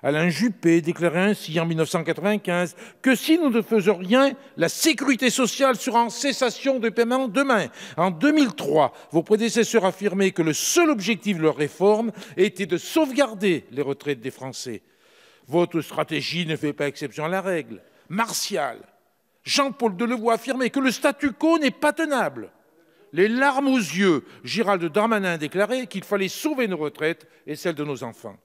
S8: Alain Juppé déclarait ainsi en 1995 que si nous ne faisions rien, la sécurité sociale sera en cessation de paiement demain. En 2003, vos prédécesseurs affirmaient que le seul objectif de leur réforme était de sauvegarder les retraites des Français. Votre stratégie ne fait pas exception à la règle. Martial, Jean-Paul Delevoye affirmait que le statu quo n'est pas tenable. Les larmes aux yeux, Gérald Darmanin déclarait qu'il fallait sauver nos retraites et celles de nos enfants.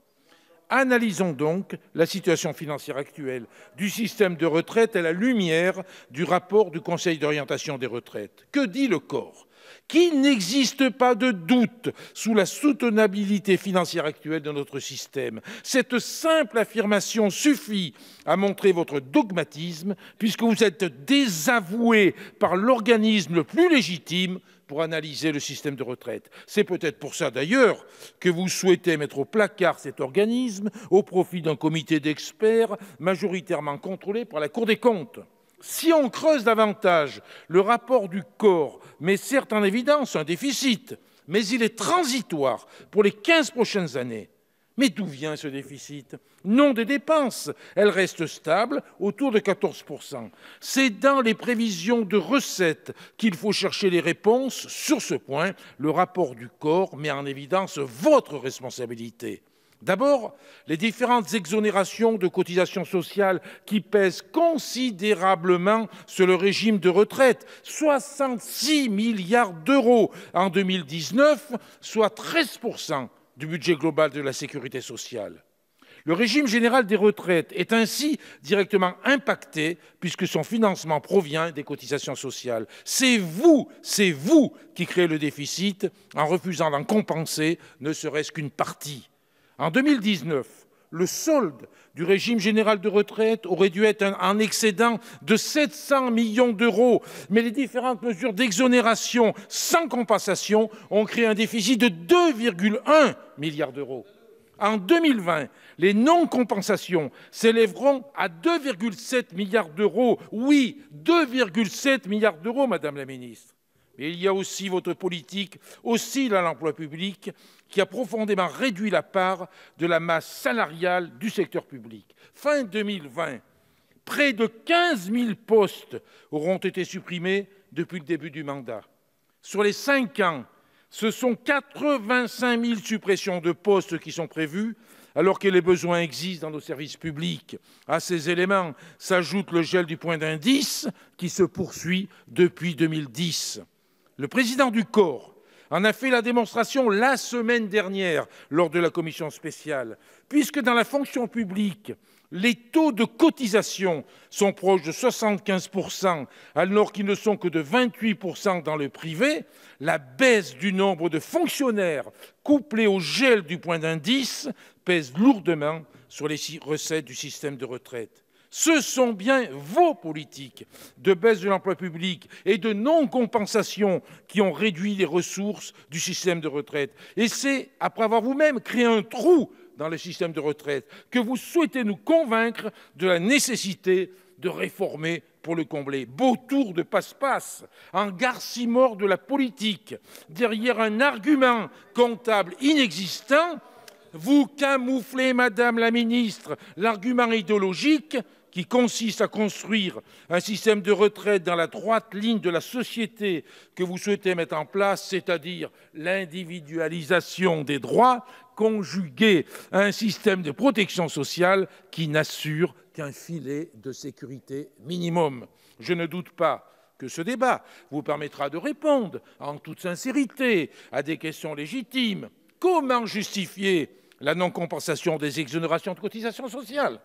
S8: Analysons donc la situation financière actuelle du système de retraite à la lumière du rapport du Conseil d'orientation des retraites. Que dit le corps ? Qu'il n'existe pas de doute sous la soutenabilité financière actuelle de notre système. Cette simple affirmation suffit à montrer votre dogmatisme, puisque vous êtes désavoué par l'organisme le plus légitime pour analyser le système de retraite. C'est peut-être pour ça d'ailleurs que vous souhaitez mettre au placard cet organisme au profit d'un comité d'experts majoritairement contrôlé par la Cour des comptes. Si on creuse davantage, le rapport du corps met certes en évidence un déficit, mais il est transitoire pour les 15 prochaines années. Mais d'où vient ce déficit? Non des dépenses, elles restent stables autour de 14%. C'est dans les prévisions de recettes qu'il faut chercher les réponses. Sur ce point, le rapport du COR met en évidence votre responsabilité. D'abord, les différentes exonérations de cotisations sociales qui pèsent considérablement sur le régime de retraite, 66 milliards d'euros en 2019, soit 13% du budget global de la sécurité sociale. Le régime général des retraites est ainsi directement impacté puisque son financement provient des cotisations sociales. C'est vous qui créez le déficit en refusant d'en compenser ne serait-ce qu'une partie. En 2019, le solde du régime général de retraite aurait dû être un excédent de 700 millions d'euros, mais les différentes mesures d'exonération sans compensation ont créé un déficit de 2,1 milliards d'euros. En 2020, les non-compensations s'élèveront à 2,7 milliards d'euros. Oui, 2,7 milliards d'euros, Madame la Ministre. Mais il y a aussi votre politique hostile à l'emploi public qui a profondément réduit la part de la masse salariale du secteur public. Fin 2020, près de 15 000 postes auront été supprimés depuis le début du mandat. Sur les 5 ans, ce sont 85 000 suppressions de postes qui sont prévues, alors que les besoins existent dans nos services publics. À ces éléments s'ajoute le gel du point d'indice qui se poursuit depuis 2010. Le président du COR en a fait la démonstration la semaine dernière lors de la commission spéciale, puisque dans la fonction publique, les taux de cotisation sont proches de 75%, alors qu'ils ne sont que de 28% dans le privé. La baisse du nombre de fonctionnaires, couplée au gel du point d'indice, pèse lourdement sur les recettes du système de retraite. Ce sont bien vos politiques de baisse de l'emploi public et de non-compensation qui ont réduit les ressources du système de retraite. Et c'est après avoir vous-même créé un trou dans le système de retraite que vous souhaitez nous convaincre de la nécessité de réformer pour le combler. Beau tour de passe-passe, en garcimore de la politique, derrière un argument comptable inexistant, vous camouflez, Madame la Ministre, l'argument idéologique qui consiste à construire un système de retraite dans la droite ligne de la société que vous souhaitez mettre en place, c'est-à-dire l'individualisation des droits, conjugué à un système de protection sociale qui n'assure qu'un filet de sécurité minimum. Je ne doute pas que ce débat vous permettra de répondre en toute sincérité à des questions légitimes. Comment justifier la non-compensation des exonérations de cotisations sociales?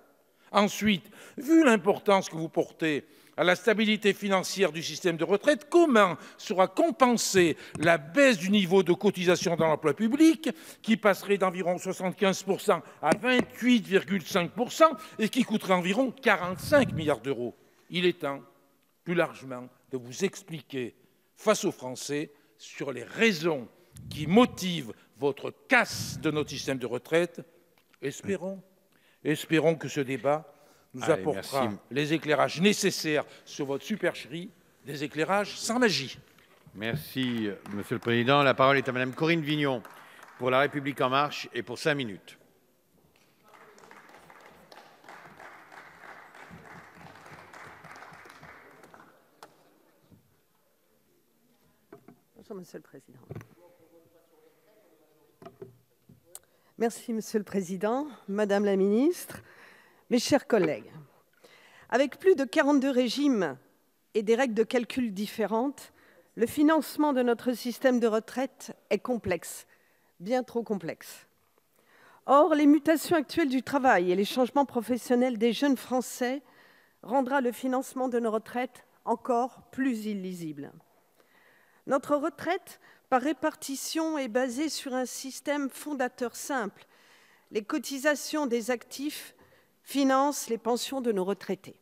S8: Ensuite, vu l'importance que vous portez à la stabilité financière du système de retraite, comment sera compensée la baisse du niveau de cotisation dans l'emploi public, qui passerait d'environ 75% à 28,5% et qui coûterait environ 45 milliards d'euros? Il est temps, plus largement, de vous expliquer face aux Français sur les raisons qui motivent votre casse de notre système de retraite. Espérons que ce débat nous apportera les éclairages nécessaires sur votre supercherie, des éclairages sans magie.
S1: Merci, Monsieur le Président. La parole est à Madame Corinne Vignon pour La République En Marche et pour 5 minutes.
S9: Bonjour, Monsieur le Président. Merci, Monsieur le Président, Madame la Ministre, mes chers collègues. Avec plus de 42 régimes et des règles de calcul différentes, le financement de notre système de retraite est complexe, bien trop complexe. Or, les mutations actuelles du travail et les changements professionnels des jeunes Français rendront le financement de nos retraites encore plus illisible. Notre retraite par répartition est basée sur un système fondateur simple. Les cotisations des actifs financent les pensions de nos retraités.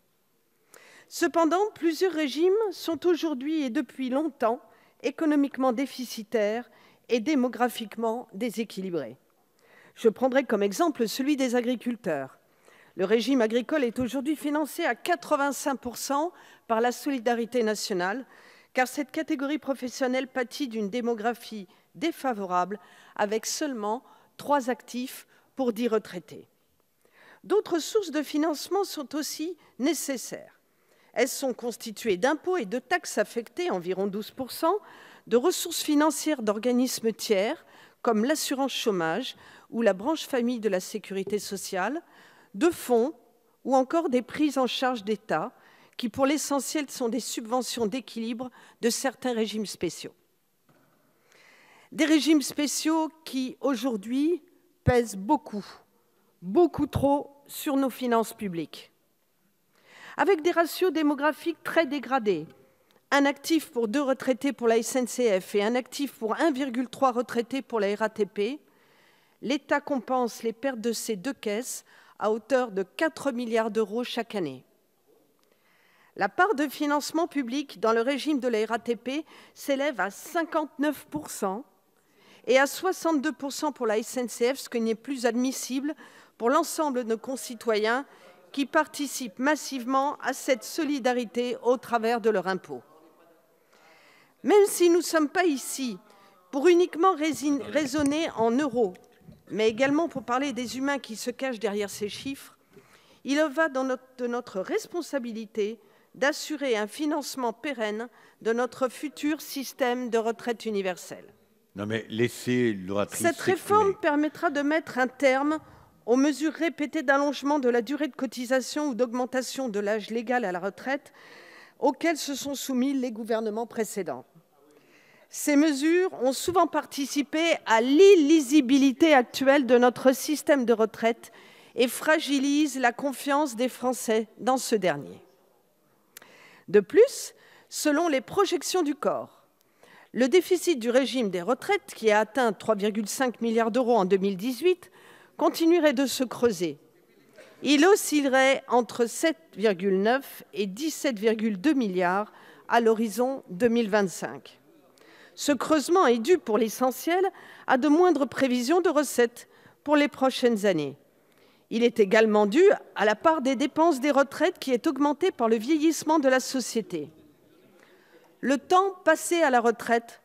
S9: Cependant, plusieurs régimes sont aujourd'hui et depuis longtemps économiquement déficitaires et démographiquement déséquilibrés. Je prendrai comme exemple celui des agriculteurs. Le régime agricole est aujourd'hui financé à 85% par la solidarité nationale, car cette catégorie professionnelle pâtit d'une démographie défavorable avec seulement 3 actifs pour 10 retraités. D'autres sources de financement sont aussi nécessaires. Elles sont constituées d'impôts et de taxes affectées, environ 12%, de ressources financières d'organismes tiers, comme l'assurance chômage ou la branche famille de la sécurité sociale, de fonds ou encore des prises en charge d'État, qui pour l'essentiel sont des subventions d'équilibre de certains régimes spéciaux. Des régimes spéciaux qui, aujourd'hui, pèsent beaucoup, beaucoup trop sur nos finances publiques. Avec des ratios démographiques très dégradés, un actif pour 2 retraités pour la SNCF et un actif pour 1,3 retraités pour la RATP, l'État compense les pertes de ces 2 caisses à hauteur de 4 milliards d'euros chaque année. La part de financement public dans le régime de la RATP s'élève à 59% et à 62% pour la SNCF, ce qui n'est plus admissible pour l'ensemble de nos concitoyens qui participent massivement à cette solidarité au travers de leur impôt. Même si nous ne sommes pas ici pour uniquement raisonner en euros, mais également pour parler des humains qui se cachent derrière ces chiffres, il en va de notre responsabilité d'assurer un financement pérenne de notre futur système de retraite universelle.
S1: Non mais laissez l'oratrice
S9: Cette réforme permettra de mettre un terme aux mesures répétées d'allongement de la durée de cotisation ou d'augmentation de l'âge légal à la retraite auxquelles se sont soumis les gouvernements précédents. Ces mesures ont souvent participé à l'illisibilité actuelle de notre système de retraite et fragilisent la confiance des Français dans ce dernier. De plus, selon les projections du COR, le déficit du régime des retraites, qui a atteint 3,5 milliards d'euros en 2018, continuerait de se creuser. Il oscillerait entre 7,9 et 17,2 milliards à l'horizon 2025. Ce creusement est dû pour l'essentiel à de moindres prévisions de recettes pour les prochaines années. Il est également dû à la part des dépenses des retraites qui est augmentée par le vieillissement de la société. Le temps passé à la retraite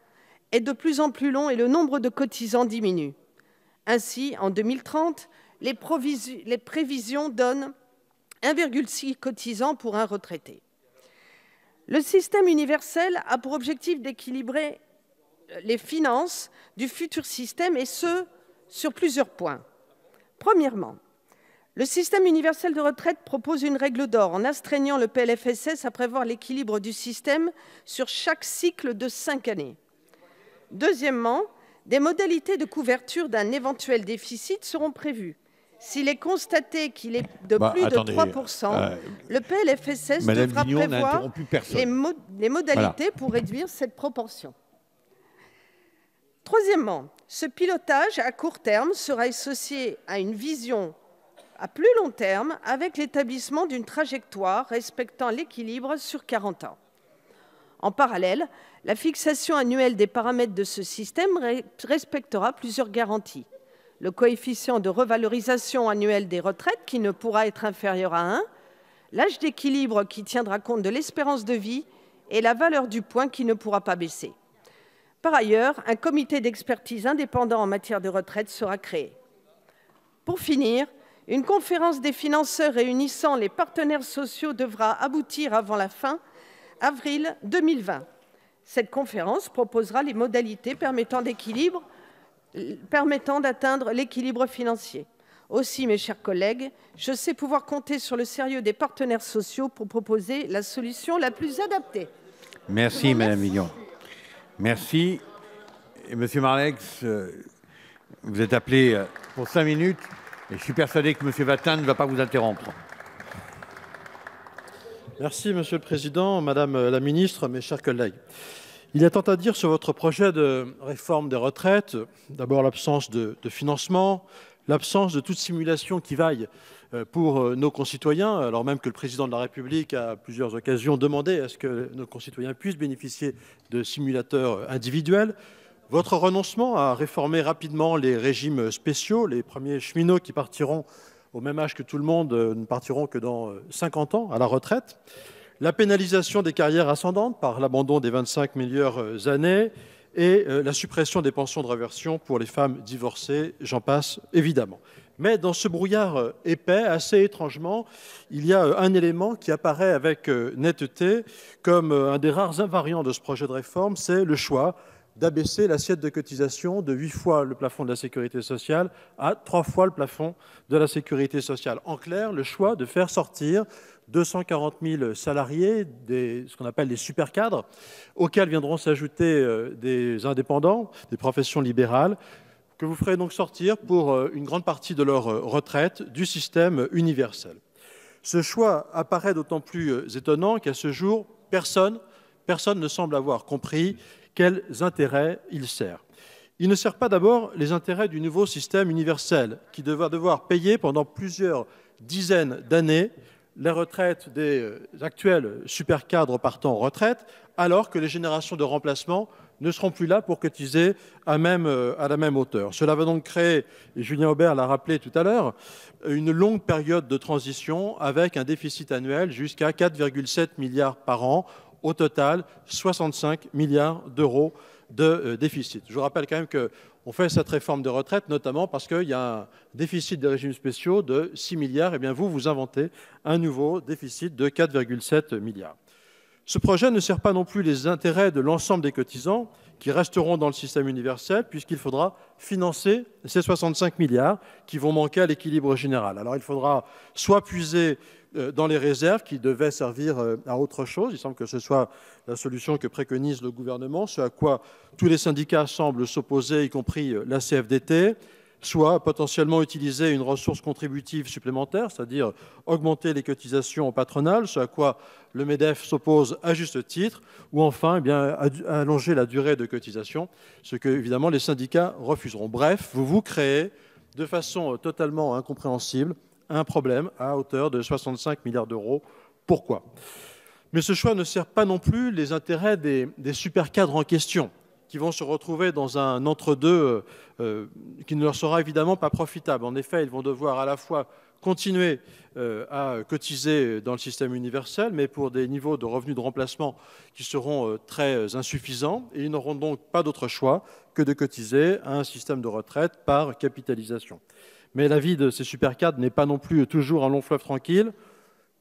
S9: est de plus en plus long et le nombre de cotisants diminue. Ainsi, en 2030, les prévisions donnent 1,6 cotisants pour un retraité. Le système universel a pour objectif d'équilibrer les finances du futur système, et ce, sur plusieurs points. Premièrement, le système universel de retraite propose une règle d'or en astreignant le PLFSS à prévoir l'équilibre du système sur chaque cycle de 5 années. Deuxièmement, des modalités de couverture d'un éventuel déficit seront prévues. S'il est constaté qu'il est de plus de 3%, le PLFSS devra prévoir les modalités pour réduire cette proportion. Troisièmement, ce pilotage à court terme sera associé à une vision à plus long terme avec l'établissement d'une trajectoire respectant l'équilibre sur 40 ans. En parallèle, la fixation annuelle des paramètres de ce système respectera plusieurs garanties. Le coefficient de revalorisation annuelle des retraites qui ne pourra être inférieur à 1, l'âge d'équilibre qui tiendra compte de l'espérance de vie et la valeur du point qui ne pourra pas baisser. Par ailleurs, un comité d'expertise indépendant en matière de retraite sera créé. Pour finir, une conférence des financeurs réunissant les partenaires sociaux devra aboutir avant la fin avril 2020. Cette conférence proposera les modalités permettant d'atteindre l'équilibre financier. Aussi, mes chers collègues, je sais pouvoir compter sur le sérieux des partenaires sociaux pour proposer la solution la plus adaptée.
S1: Merci, Madame Bignon. Merci. Et Monsieur Marlex, vous êtes appelé pour 5 minutes et je suis persuadé que Monsieur Vattin ne va pas vous interrompre.
S10: Merci, Monsieur le Président, Madame la Ministre, mes chers collègues. Il y a tant à dire sur votre projet de réforme des retraites. D'abord, l'absence de financement, l'absence de toute simulation qui vaille pour nos concitoyens, alors même que le Président de la République a à plusieurs occasions demandé à ce que nos concitoyens puissent bénéficier de simulateurs individuels. Votre renoncement à réformer rapidement les régimes spéciaux, les premiers cheminots qui partiront au même âge que tout le monde ne partiront que dans 50 ans à la retraite. La pénalisation des carrières ascendantes par l'abandon des 25 meilleures années et la suppression des pensions de réversion pour les femmes divorcées, j'en passe évidemment. Mais dans ce brouillard épais, assez étrangement, il y a un élément qui apparaît avec netteté comme un des rares invariants de ce projet de réforme, c'est le choix d'abaisser l'assiette de cotisation de 8 fois le plafond de la sécurité sociale à 3 fois le plafond de la sécurité sociale. En clair, le choix de faire sortir 240 000 salariés, ce qu'on appelle les supercadres, auxquels viendront s'ajouter des indépendants, des professions libérales, que vous ferez donc sortir pour une grande partie de leur retraite du système universel. Ce choix apparaît d'autant plus étonnant qu'à ce jour, personne ne semble avoir compris quels intérêts il sert. Il ne sert pas d'abord les intérêts du nouveau système universel, qui va devoir payer pendant plusieurs dizaines d'années la retraite des actuels supercadres partant en retraite, alors que les générations de remplacement ne seront plus là pour cotiser à la même hauteur. Cela va donc créer, et Julien Aubert l'a rappelé tout à l'heure, une longue période de transition avec un déficit annuel jusqu'à 4,7 milliards par an. Au total, 65 milliards d'euros de déficit. Je vous rappelle quand même qu'on fait cette réforme de retraite, notamment parce qu'il y a un déficit des régimes spéciaux de 6 milliards. Et bien vous inventez un nouveau déficit de 4,7 milliards. Ce projet ne sert pas non plus les intérêts de l'ensemble des cotisants qui resteront dans le système universel, puisqu'il faudra financer ces 65 milliards qui vont manquer à l'équilibre général. Alors il faudra soit puiser dans les réserves qui devaient servir à autre chose. Il semble que ce soit la solution que préconise le gouvernement, ce à quoi tous les syndicats semblent s'opposer, y compris la CFDT, soit potentiellement utiliser une ressource contributive supplémentaire, c'est-à-dire augmenter les cotisations patronales, ce à quoi le MEDEF s'oppose à juste titre, ou enfin eh bien, allonger la durée de cotisation, ce que évidemment les syndicats refuseront. Bref, vous créez de façon totalement incompréhensible un problème à hauteur de 65 milliards d'euros. Pourquoi ? Mais ce choix ne sert pas non plus les intérêts des supercadres en question, qui vont se retrouver dans un entre-deux qui ne leur sera évidemment pas profitable. En effet, ils vont devoir à la fois continuer à cotiser dans le système universel, mais pour des niveaux de revenus de remplacement qui seront très insuffisants, et ils n'auront donc pas d'autre choix que de cotiser à un système de retraite par capitalisation. Mais la vie de ces supercadres n'est pas non plus toujours un long fleuve tranquille.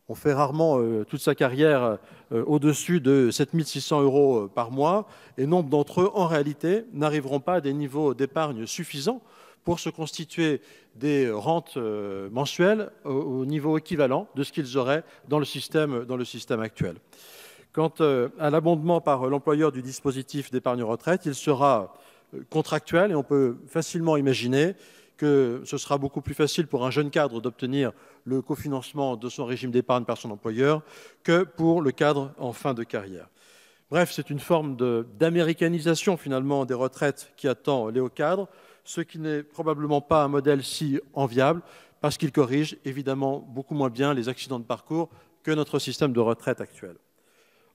S10: On fait rarement toute sa carrière au-dessus de 7 600 € par mois, et nombre d'entre eux, en réalité, n'arriveront pas à des niveaux d'épargne suffisants pour se constituer des rentes mensuelles au niveau équivalent de ce qu'ils auraient dans le système actuel. Quant à l'abondement par l'employeur du dispositif d'épargne retraite, il sera contractuel et on peut facilement imaginer que ce sera beaucoup plus facile pour un jeune cadre d'obtenir le cofinancement de son régime d'épargne par son employeur que pour le cadre en fin de carrière. Bref, c'est une forme d'américanisation finalement des retraites qui attend les hauts cadres, ce qui n'est probablement pas un modèle si enviable parce qu'il corrige évidemment beaucoup moins bien les accidents de parcours que notre système de retraite actuel.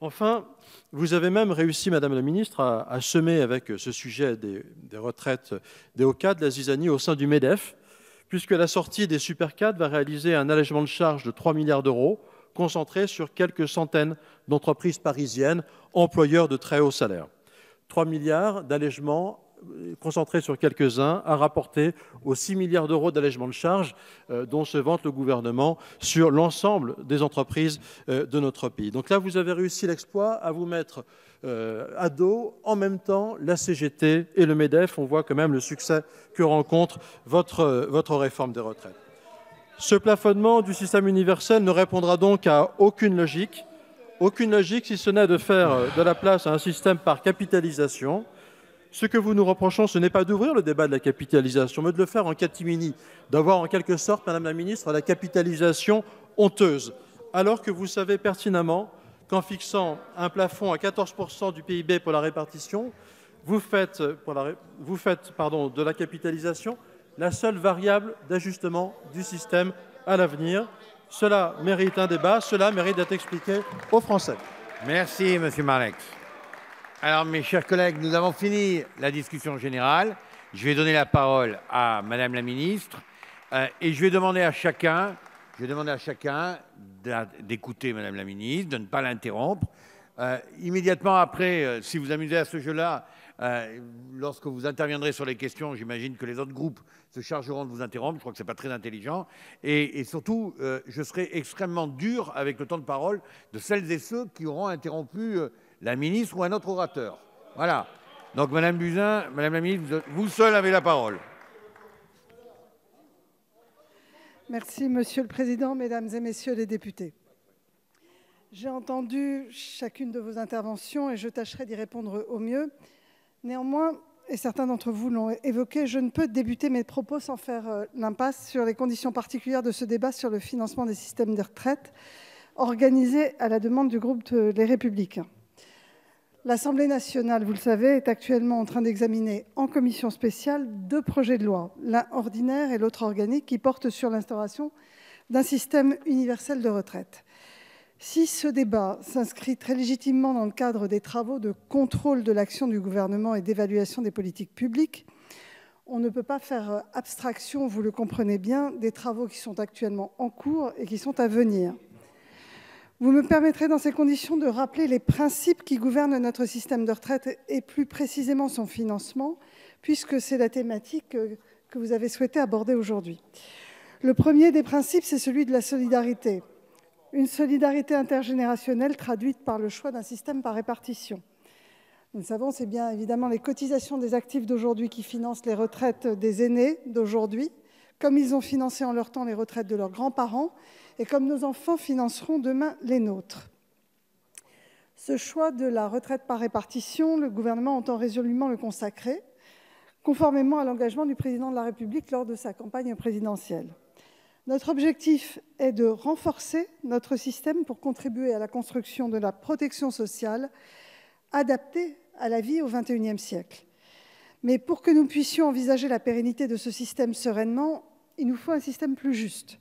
S10: Enfin, vous avez même réussi, Madame la Ministre, à semer avec ce sujet des retraites des hauts cadres la zizanie au sein du MEDEF, puisque la sortie des supercadres va réaliser un allègement de charges de 3 milliards d'euros, concentré sur quelques centaines d'entreprises parisiennes, employeurs de très hauts salaires. 3 milliards d'allègements concentrés sur quelques-uns à rapporter aux 6 milliards d'euros d'allègement de charges dont se vante le gouvernement sur l'ensemble des entreprises de notre pays. Donc là, vous avez réussi l'exploit à vous mettre à dos en même temps la CGT et le MEDEF. On voit quand même le succès que rencontre votre réforme des retraites. Ce plafonnement du système universel ne répondra donc à aucune logique si ce n'est de faire de la place à un système par capitalisation. Ce que vous nous reprochons, ce n'est pas d'ouvrir le débat de la capitalisation, mais de le faire en catimini, d'avoir en quelque sorte, Madame la Ministre, la capitalisation honteuse, alors que vous savez pertinemment qu'en fixant un plafond à 14% du PIB pour la répartition, vous faites de la capitalisation la seule variable d'ajustement du système à l'avenir. Cela mérite un débat, cela mérite d'être expliqué aux Français.
S1: Merci, Monsieur Marleix. Alors, mes chers collègues, nous avons fini la discussion générale. Je vais donner la parole à Madame la Ministre et je vais demander à chacun d'écouter Madame la Ministre, de ne pas l'interrompre. Immédiatement après, si vous amusez à ce jeu-là, Lorsque vous interviendrez sur les questions, j'imagine que les autres groupes se chargeront de vous interrompre. Je crois que ce n'est pas très intelligent. Et surtout, je serai extrêmement dur avec le temps de parole de celles et ceux qui auront interrompu la ministre ou un autre orateur. Voilà. Donc, Madame Buzyn, Madame la ministre, vous seule avez la parole.
S11: Merci, Monsieur le Président, Mesdames et Messieurs les députés. J'ai entendu chacune de vos interventions et je tâcherai d'y répondre au mieux. Néanmoins, et certains d'entre vous l'ont évoqué, je ne peux débuter mes propos sans faire l'impasse sur les conditions particulières de ce débat sur le financement des systèmes de retraite organisé à la demande du groupe Les Républicains. L'Assemblée nationale, vous le savez, est actuellement en train d'examiner en commission spéciale 2 projets de loi, l'un ordinaire et l'autre organique, qui portent sur l'instauration d'un système universel de retraite. Si ce débat s'inscrit très légitimement dans le cadre des travaux de contrôle de l'action du gouvernement et d'évaluation des politiques publiques, on ne peut pas faire abstraction, vous le comprenez bien, des travaux qui sont actuellement en cours et qui sont à venir. Vous me permettrez dans ces conditions de rappeler les principes qui gouvernent notre système de retraite et plus précisément son financement, puisque c'est la thématique que vous avez souhaité aborder aujourd'hui. Le premier des principes, c'est celui de la solidarité. Une solidarité intergénérationnelle traduite par le choix d'un système par répartition. Nous le savons, c'est bien évidemment les cotisations des actifs d'aujourd'hui qui financent les retraites des aînés d'aujourd'hui, comme ils ont financé en leur temps les retraites de leurs grands-parents, et comme nos enfants financeront demain les nôtres. Ce choix de la retraite par répartition, le gouvernement entend résolument le consacrer, conformément à l'engagement du président de la République lors de sa campagne présidentielle. Notre objectif est de renforcer notre système pour contribuer à la construction de la protection sociale adaptée à la vie au XXIe siècle. Mais pour que nous puissions envisager la pérennité de ce système sereinement, il nous faut un système plus juste.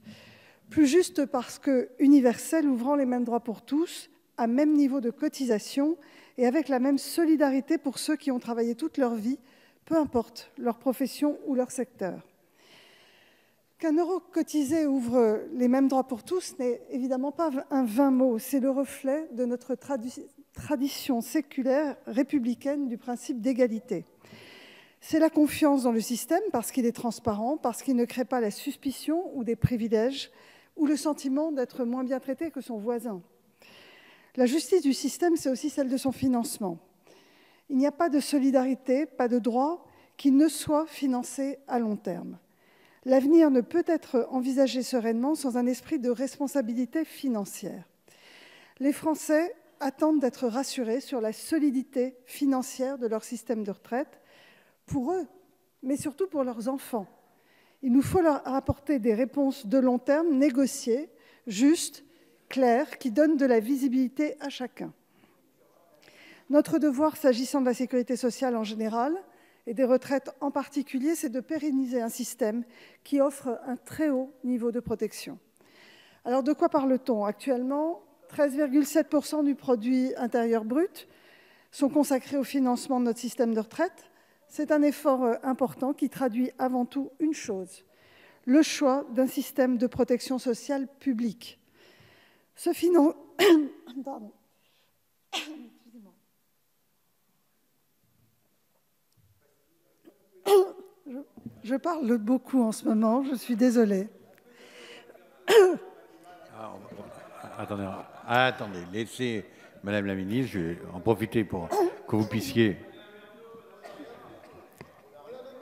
S11: Plus juste parce que universel, ouvrant les mêmes droits pour tous, à même niveau de cotisation et avec la même solidarité pour ceux qui ont travaillé toute leur vie, peu importe leur profession ou leur secteur. Qu'un euro cotisé ouvre les mêmes droits pour tous n'est évidemment pas un vain mot, c'est le reflet de notre tradition séculaire républicaine du principe d'égalité. C'est la confiance dans le système parce qu'il est transparent, parce qu'il ne crée pas la suspicion ou des privilèges, ou le sentiment d'être moins bien traité que son voisin. La justice du système, c'est aussi celle de son financement. Il n'y a pas de solidarité, pas de droit qui ne soit financé à long terme. L'avenir ne peut être envisagé sereinement sans un esprit de responsabilité financière. Les Français attendent d'être rassurés sur la solidité financière de leur système de retraite, pour eux, mais surtout pour leurs enfants. Il nous faut leur apporter des réponses de long terme, négociées, justes, claires, qui donnent de la visibilité à chacun. Notre devoir, s'agissant de la sécurité sociale en général et des retraites en particulier, c'est de pérenniser un système qui offre un très haut niveau de protection. Alors de quoi parle-t-on? Actuellement, 13,7% du produit intérieur brut sont consacrés au financement de notre système de retraite. C'est un effort important qui traduit avant tout une chose, le choix d'un système de protection sociale publique. Ce financement... Pardon. Je parle beaucoup en ce moment, je suis désolée.
S1: Attendez, laissez Madame la ministre, je vais en profiter pour que vous puissiez...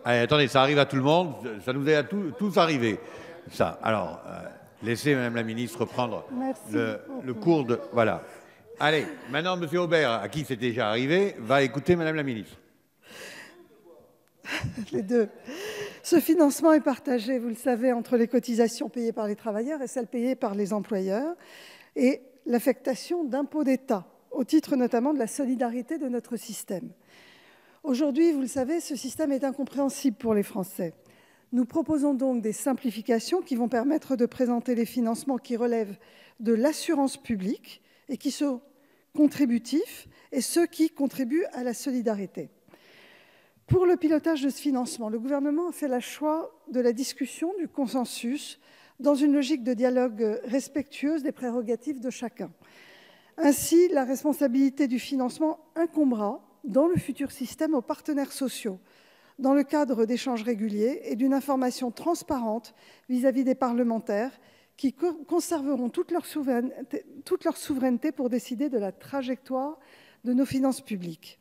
S1: Allez, attendez, ça arrive à tout le monde, ça nous est à tous arrivé. Ça. Alors, laissez Madame la ministre prendre le cours de... Voilà. Allez, maintenant, Monsieur Aubert, à qui c'est déjà arrivé, va écouter Madame la ministre.
S11: Les deux. Ce financement est partagé, vous le savez, entre les cotisations payées par les travailleurs et celles payées par les employeurs, et l'affectation d'impôts d'État, au titre notamment de la solidarité de notre système. Aujourd'hui, vous le savez, ce système est incompréhensible pour les Français. Nous proposons donc des simplifications qui vont permettre de présenter les financements qui relèvent de l'assurance publique et qui sont contributifs et ceux qui contribuent à la solidarité. Pour le pilotage de ce financement, le gouvernement a fait le choix de la discussion, du consensus, dans une logique de dialogue respectueuse des prérogatives de chacun. Ainsi, la responsabilité du financement incombera dans le futur système aux partenaires sociaux, dans le cadre d'échanges réguliers et d'une information transparente vis-à-vis des parlementaires qui conserveront toute leur souveraineté pour décider de la trajectoire de nos finances publiques.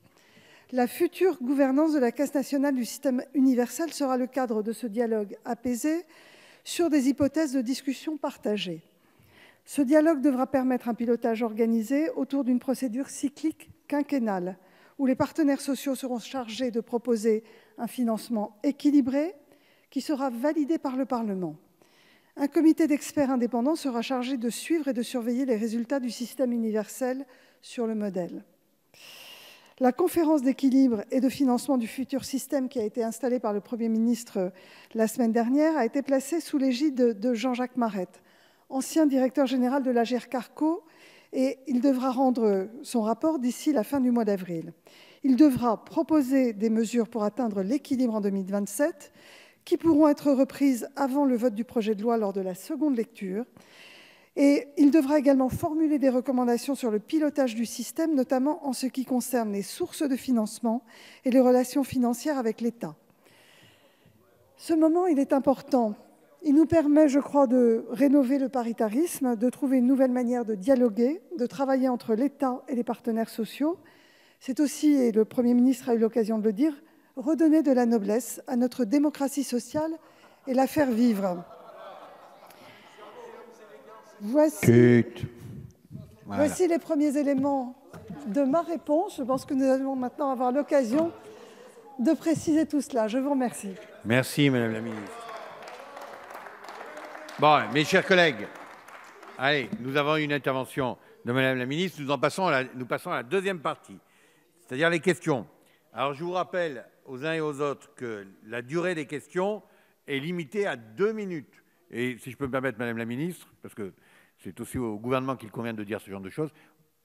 S11: La future gouvernance de la Caisse nationale du système universel sera le cadre de ce dialogue apaisé sur des hypothèses de discussion partagées. Ce dialogue devra permettre un pilotage organisé autour d'une procédure cyclique quinquennale, où les partenaires sociaux seront chargés de proposer un financement équilibré qui sera validé par le Parlement. Un comité d'experts indépendants sera chargé de suivre et de surveiller les résultats du système universel sur le modèle. La conférence d'équilibre et de financement du futur système qui a été installée par le Premier ministre la semaine dernière a été placée sous l'égide de Jean-Jacques Marette, ancien directeur général de l'Agirc-Arrco, et il devra rendre son rapport d'ici la fin du mois d'avril. Il devra proposer des mesures pour atteindre l'équilibre en 2027 qui pourront être reprises avant le vote du projet de loi lors de la seconde lecture. Et il devra également formuler des recommandations sur le pilotage du système, notamment en ce qui concerne les sources de financement et les relations financières avec l'État. Ce moment, il est important. Il nous permet, je crois, de rénover le paritarisme, de trouver une nouvelle manière de dialoguer, de travailler entre l'État et les partenaires sociaux. C'est aussi, et le Premier ministre a eu l'occasion de le dire, redonner de la noblesse à notre démocratie sociale et la faire vivre. Voici les premiers éléments de ma réponse. Je pense que nous allons maintenant avoir l'occasion de préciser tout cela. Je vous remercie.
S1: Merci, Madame la Ministre. Bon, mes chers collègues, allez, nous avons une intervention de Madame la Ministre. Nous passons à la deuxième partie, c'est-à-dire les questions. Alors, je vous rappelle aux uns et aux autres que la durée des questions est limitée à 2 minutes. Et si je peux me permettre, Madame la Ministre, parce que c'est aussi au gouvernement qu'il convient de dire ce genre de choses,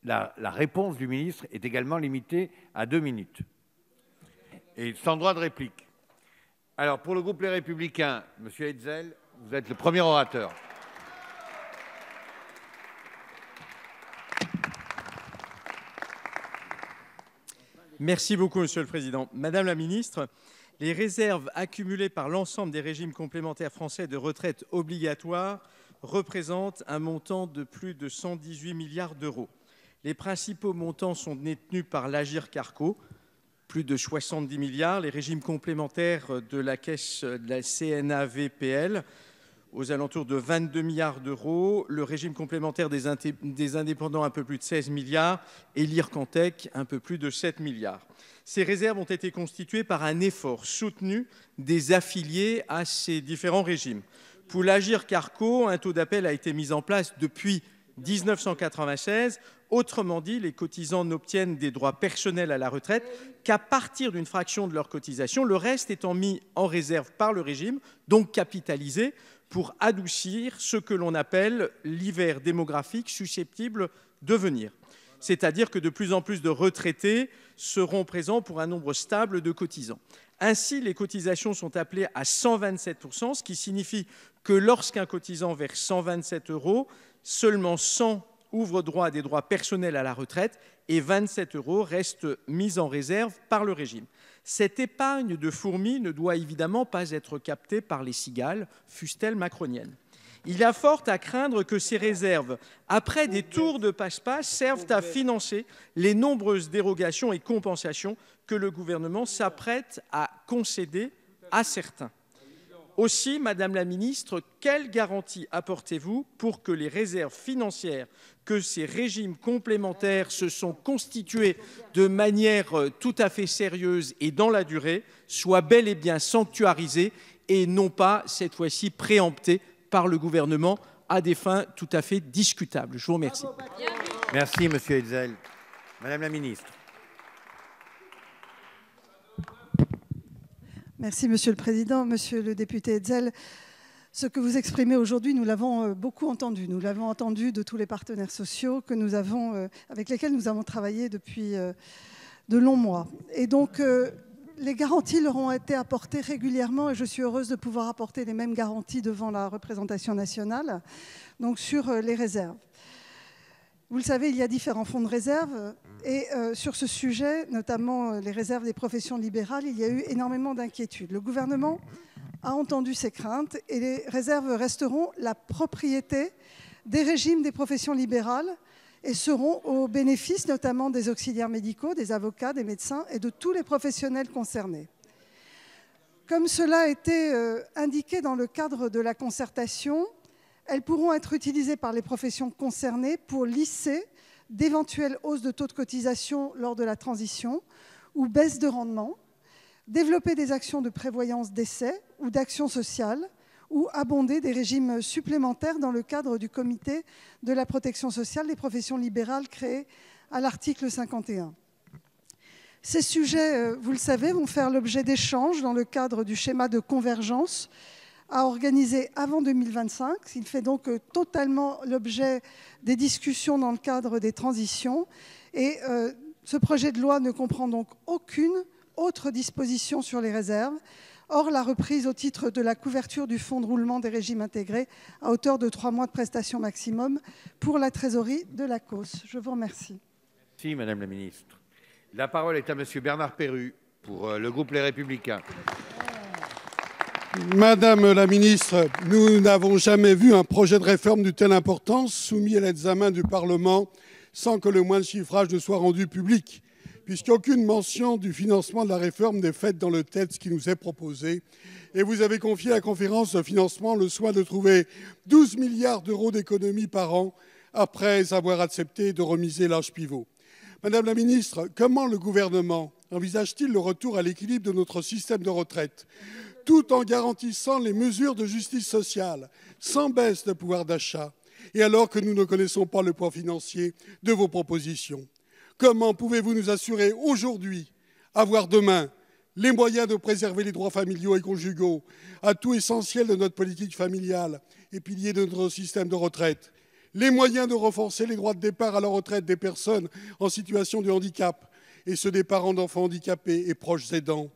S1: la réponse du ministre est également limitée à 2 minutes. Et sans droit de réplique. Alors, pour le groupe Les Républicains, Monsieur Hetzel, vous êtes le premier orateur.
S12: Merci beaucoup, Monsieur le Président. Madame la Ministre, les réserves accumulées par l'ensemble des régimes complémentaires français de retraite obligatoires représentent un montant de plus de 118 milliards d'euros. Les principaux montants sont détenus par l'Agirc-Arrco, plus de 70 milliards, les régimes complémentaires de la caisse de la CNAVPL, aux alentours de 22 milliards d'euros, le régime complémentaire des indépendants un peu plus de 16 milliards et l'IRCANTEC un peu plus de 7 milliards. Ces réserves ont été constituées par un effort soutenu des affiliés à ces différents régimes. Pour l'Agirc-Arrco, un taux d'appel a été mis en place depuis 1996. Autrement dit, les cotisants n'obtiennent des droits personnels à la retraite qu'à partir d'une fraction de leur cotisation, le reste étant mis en réserve par le régime, donc capitalisé, pour adoucir ce que l'on appelle l'hiver démographique susceptible de venir. C'est-à-dire que de plus en plus de retraités seront présents pour un nombre stable de cotisants. Ainsi, les cotisations sont appelées à 127%, ce qui signifie que lorsqu'un cotisant verse 127 €, seulement 100 ouvrent droit à des droits personnels à la retraite et 27 € restent mis en réserve par le régime. Cette épargne de fourmis ne doit évidemment pas être captée par les cigales, fussent-elles macroniennes. Il y a fort à craindre que ces réserves, après des tours de passe-passe, servent à financer les nombreuses dérogations et compensations que le gouvernement s'apprête à concéder à certains. Aussi, Madame la Ministre, quelles garanties apportez-vous pour que les réserves financières que ces régimes complémentaires se sont constitués de manière tout à fait sérieuse et dans la durée soient bel et bien sanctuarisées et non pas, cette fois-ci, préemptées par le gouvernement à des fins tout à fait discutables? Je vous remercie.
S1: Merci, Monsieur Hetzel. Madame la Ministre.
S11: Merci, Monsieur le Président. Monsieur le député Hetzel, ce que vous exprimez aujourd'hui, nous l'avons beaucoup entendu. Nous l'avons entendu de tous les partenaires sociaux avec lesquels nous avons travaillé depuis de longs mois. Et donc, les garanties leur ont été apportées régulièrement et je suis heureuse de pouvoir apporter les mêmes garanties devant la représentation nationale, donc sur les réserves. Vous le savez, il y a différents fonds de réserve et sur ce sujet, notamment les réserves des professions libérales, il y a eu énormément d'inquiétudes. Le gouvernement a entendu ces craintes et les réserves resteront la propriété des régimes des professions libérales et seront au bénéfice notamment des auxiliaires médicaux, des avocats, des médecins et de tous les professionnels concernés. Comme cela a été indiqué dans le cadre de la concertation, elles pourront être utilisées par les professions concernées pour lisser d'éventuelles hausses de taux de cotisation lors de la transition ou baisse de rendement, développer des actions de prévoyance d'essai ou d'action sociale ou abonder des régimes supplémentaires dans le cadre du comité de la protection sociale des professions libérales créé à l'article 51. Ces sujets, vous le savez, vont faire l'objet d'échanges dans le cadre du schéma de convergence à organiser avant 2025. Il fait donc totalement l'objet des discussions dans le cadre des transitions. Et ce projet de loi ne comprend donc aucune autre disposition sur les réserves. Or, la reprise au titre de la couverture du fonds de roulement des régimes intégrés à hauteur de 3 mois de prestations maximum pour la trésorerie de la COS. Je vous remercie.
S1: Merci, Madame la Ministre. La parole est à Monsieur Bernard Perrut pour le groupe Les Républicains.
S13: Madame la Ministre, nous n'avons jamais vu un projet de réforme d'une telle importance soumis à l'examen du Parlement sans que le moindre chiffrage ne soit rendu public, puisqu'aucune mention du financement de la réforme n'est faite dans le texte qui nous est proposé. Et vous avez confié à la conférence de financement le soin de trouver 12 milliards d'euros d'économies par an après avoir accepté de remiser l'âge pivot. Madame la Ministre, comment le gouvernement envisage-t-il le retour à l'équilibre de notre système de retraite, tout en garantissant les mesures de justice sociale, sans baisse de pouvoir d'achat, et alors que nous ne connaissons pas le poids financier de vos propositions? Comment pouvez-vous nous assurer aujourd'hui, avoir demain, les moyens de préserver les droits familiaux et conjugaux, atout essentiel de notre politique familiale et pilier de notre système de retraite, les moyens de renforcer les droits de départ à la retraite des personnes en situation de handicap et ceux des parents d'enfants handicapés et proches aidants,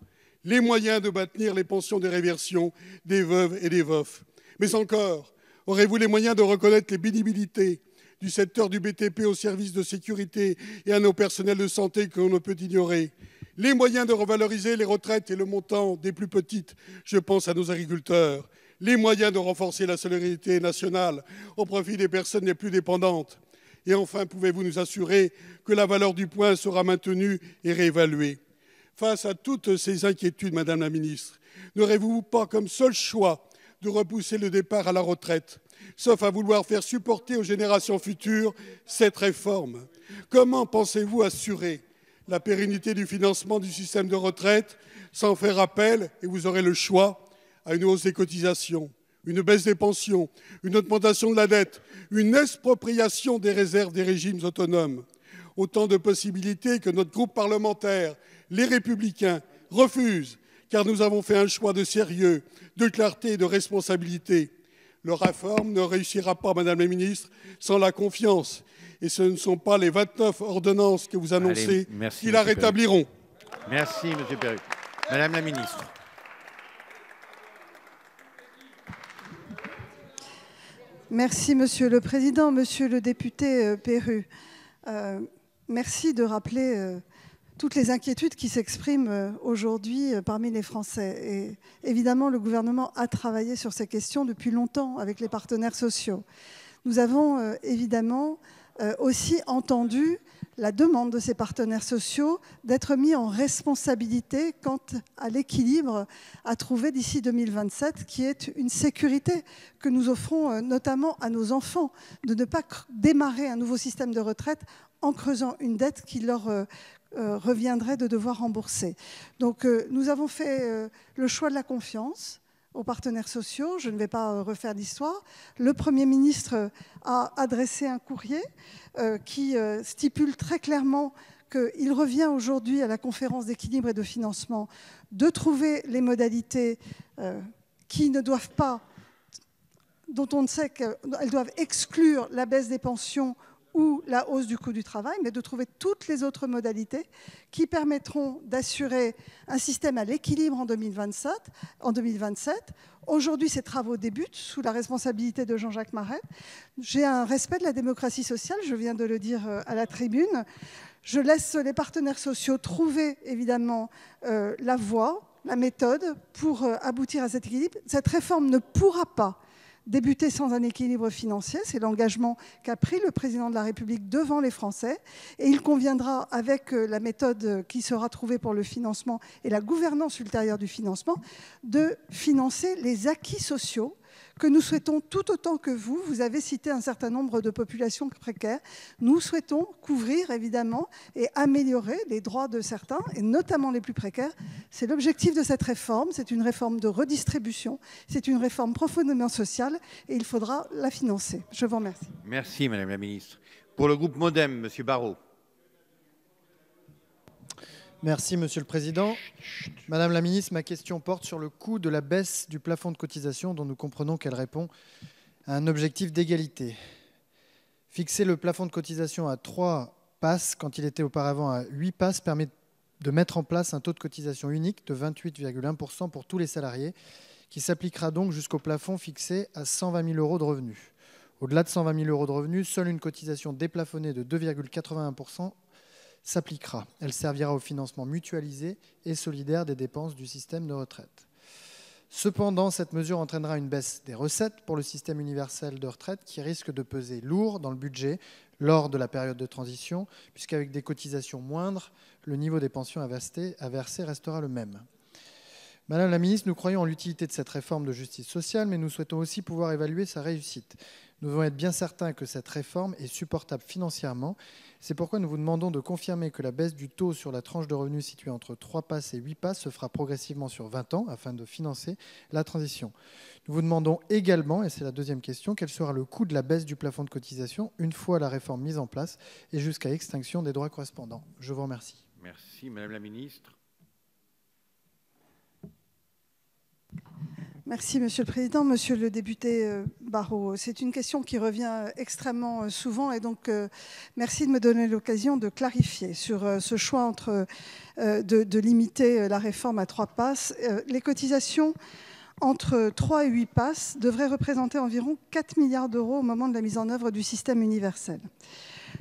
S13: les moyens de maintenir les pensions de réversion des veuves et des veufs. Mais encore, aurez-vous les moyens de reconnaître les pénibilités du secteur du BTP au service de sécurité et à nos personnels de santé que l'on ne peut ignorer, les moyens de revaloriser les retraites et le montant des plus petites, je pense à nos agriculteurs, les moyens de renforcer la solidarité nationale au profit des personnes les plus dépendantes. Et enfin, pouvez-vous nous assurer que la valeur du point sera maintenue et réévaluée? Face à toutes ces inquiétudes, Madame la Ministre, n'aurez-vous pas comme seul choix de repousser le départ à la retraite, sauf à vouloir faire supporter aux générations futures cette réforme? Comment pensez-vous assurer la pérennité du financement du système de retraite sans faire appel, et vous aurez le choix, à une hausse des cotisations, une baisse des pensions, une augmentation de la dette, une expropriation des réserves des régimes autonomes? Autant de possibilités que notre groupe parlementaire, les Républicains, refuse, car nous avons fait un choix de sérieux, de clarté et de responsabilité. Leur réforme ne réussira pas, Madame la Ministre, sans la confiance. Et ce ne sont pas les 29 ordonnances que vous annoncez qui la rétabliront.
S1: Merci, Monsieur Perrut. Madame la Ministre.
S11: Merci, Monsieur le Président. Monsieur le député Perrut, merci de rappeler toutes les inquiétudes qui s'expriment aujourd'hui parmi les Français. Et évidemment, le gouvernement a travaillé sur ces questions depuis longtemps avec les partenaires sociaux. Nous avons évidemment aussi entendu la demande de ces partenaires sociaux d'être mis en responsabilité quant à l'équilibre à trouver d'ici 2027, qui est une sécurité que nous offrons notamment à nos enfants, de ne pas démarrer un nouveau système de retraite en creusant une dette qui leur reviendrait de devoir rembourser. Donc nous avons fait le choix de la confiance aux partenaires sociaux. Je ne vais pas refaire l'histoire. Le Premier ministre a adressé un courrier qui stipule très clairement qu'il revient aujourd'hui à la conférence d'équilibre et de financement de trouver les modalités qui ne doivent pas, dont on ne sait qu'elles doivent exclure la baisse des pensions ou la hausse du coût du travail, mais de trouver toutes les autres modalités qui permettront d'assurer un système à l'équilibre en 2027. Aujourd'hui, ces travaux débutent sous la responsabilité de Jean-Jacques Marais. J'ai un respect de la démocratie sociale, je viens de le dire à la tribune. Je laisse les partenaires sociaux trouver évidemment la voie, la méthode pour aboutir à cet équilibre. Cette réforme ne pourra pas débuter sans un équilibre financier. C'est l'engagement qu'a pris le président de la République devant les Français. Et il conviendra, avec la méthode qui sera trouvée pour le financement et la gouvernance ultérieure du financement, de financer les acquis sociaux que nous souhaitons tout autant que vous. Vous avez cité un certain nombre de populations précaires. Nous souhaitons couvrir, évidemment, et améliorer les droits de certains, et notamment les plus précaires. C'est l'objectif de cette réforme. C'est une réforme de redistribution. C'est une réforme profondément sociale, et il faudra la financer. Je vous remercie.
S1: Merci, Madame la Ministre. Pour le groupe MoDem, Monsieur Barrot.
S3: Merci, Monsieur le Président. Madame la Ministre, ma question porte sur le coût de la baisse du plafond de cotisation dont nous comprenons qu'elle répond à un objectif d'égalité. Fixer le plafond de cotisation à 3 passes quand il était auparavant à 8 passes permet de mettre en place un taux de cotisation unique de 28,1% pour tous les salariés qui s'appliquera donc jusqu'au plafond fixé à 120 000 € de revenus. Au-delà de 120 000 € de revenus, seule une cotisation déplafonnée de 2,81% s'appliquera. Elle servira au financement mutualisé et solidaire des dépenses du système de retraite. Cependant, cette mesure entraînera une baisse des recettes pour le système universel de retraite qui risque de peser lourd dans le budget lors de la période de transition, puisqu'avec des cotisations moindres, le niveau des pensions à verser restera le même. Madame la Ministre, nous croyons en l'utilité de cette réforme de justice sociale, mais nous souhaitons aussi pouvoir évaluer sa réussite. Nous devons être bien certains que cette réforme est supportable financièrement. C'est pourquoi nous vous demandons de confirmer que la baisse du taux sur la tranche de revenus située entre 3 passes et 8 passes se fera progressivement sur 20 ans afin de financer la transition. Nous vous demandons également, et c'est la deuxième question, quel sera le coût de la baisse du plafond de cotisation une fois la réforme mise en place et jusqu'à extinction des droits correspondants. Je vous remercie.
S1: Merci, Madame la Ministre.
S11: Merci, Monsieur le Président. Monsieur le député Barrot, c'est une question qui revient extrêmement souvent et donc merci de me donner l'occasion de clarifier sur ce choix de limiter la réforme à 3 passes. Les cotisations entre 3 et 8 passes devraient représenter environ 4 milliards d'euros au moment de la mise en œuvre du système universel.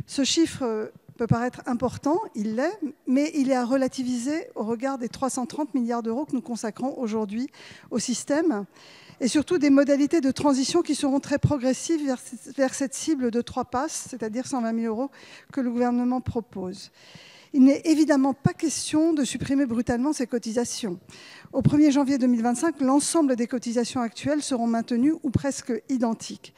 S11: Ce chiffre peut paraître important, il l'est, mais il est à relativiser au regard des 330 milliards d'euros que nous consacrons aujourd'hui au système et surtout des modalités de transition qui seront très progressives vers cette cible de 3 passes, c'est-à-dire 120 000 € que le gouvernement propose. Il n'est évidemment pas question de supprimer brutalement ces cotisations. Au 1er janvier 2025, l'ensemble des cotisations actuelles seront maintenues ou presque identiques.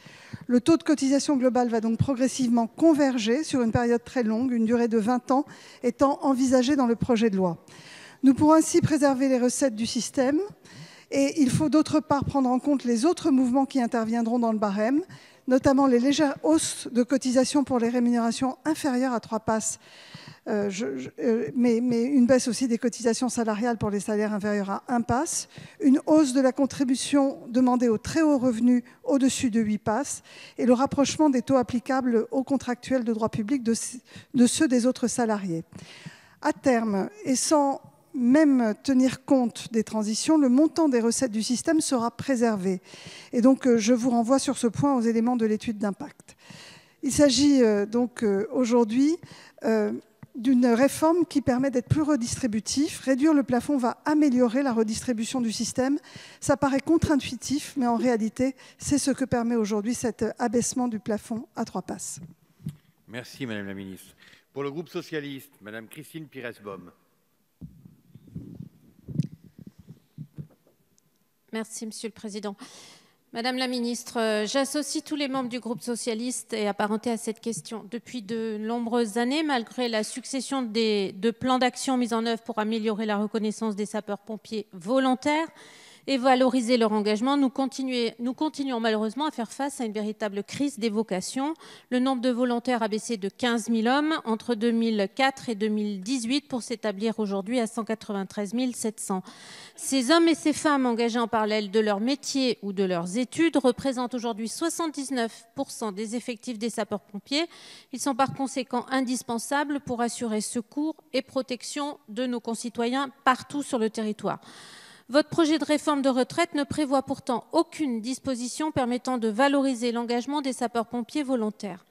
S11: Le taux de cotisation globale va donc progressivement converger sur une période très longue, une durée de 20 ans étant envisagée dans le projet de loi. Nous pourrons ainsi préserver les recettes du système et il faut d'autre part prendre en compte les autres mouvements qui interviendront dans le barème, notamment les légères hausses de cotisation pour les rémunérations inférieures à 3 passes, mais une baisse aussi des cotisations salariales pour les salaires inférieurs à 1 passe, une hausse de la contribution demandée aux très hauts revenus au-dessus de 8 passes et le rapprochement des taux applicables aux contractuels de droit public de ceux des autres salariés. À terme, et sans même tenir compte des transitions, le montant des recettes du système sera préservé. Et donc, je vous renvoie sur ce point aux éléments de l'étude d'impact. Il s'agit donc aujourd'hui d'une réforme qui permet d'être plus redistributif. Réduire le plafond va améliorer la redistribution du système. Ça paraît contre-intuitif, mais en réalité, c'est ce que permet aujourd'hui cet abaissement du plafond à 3 passes.
S1: Merci, Madame la Ministre. Pour le groupe socialiste, Madame Christine Pires-Beaume.
S14: Merci, Monsieur le Président. Madame la Ministre, j'associe tous les membres du groupe socialiste et apparentés à cette question. Depuis de nombreuses années, malgré la succession de plans d'action mis en œuvre pour améliorer la reconnaissance des sapeurs-pompiers volontaires et valoriser leur engagement, nous continuons malheureusement à faire face à une véritable crise des vocations. Le nombre de volontaires a baissé de 15 000 hommes entre 2004 et 2018 pour s'établir aujourd'hui à 193 700. Ces hommes et ces femmes engagés en parallèle de leur métier ou de leurs études représentent aujourd'hui 79% des effectifs des sapeurs-pompiers. Ils sont par conséquent indispensables pour assurer secours et protection de nos concitoyens partout sur le territoire. Votre projet de réforme de retraite ne prévoit pourtant aucune disposition permettant de valoriser l'engagement des sapeurs-pompiers volontaires.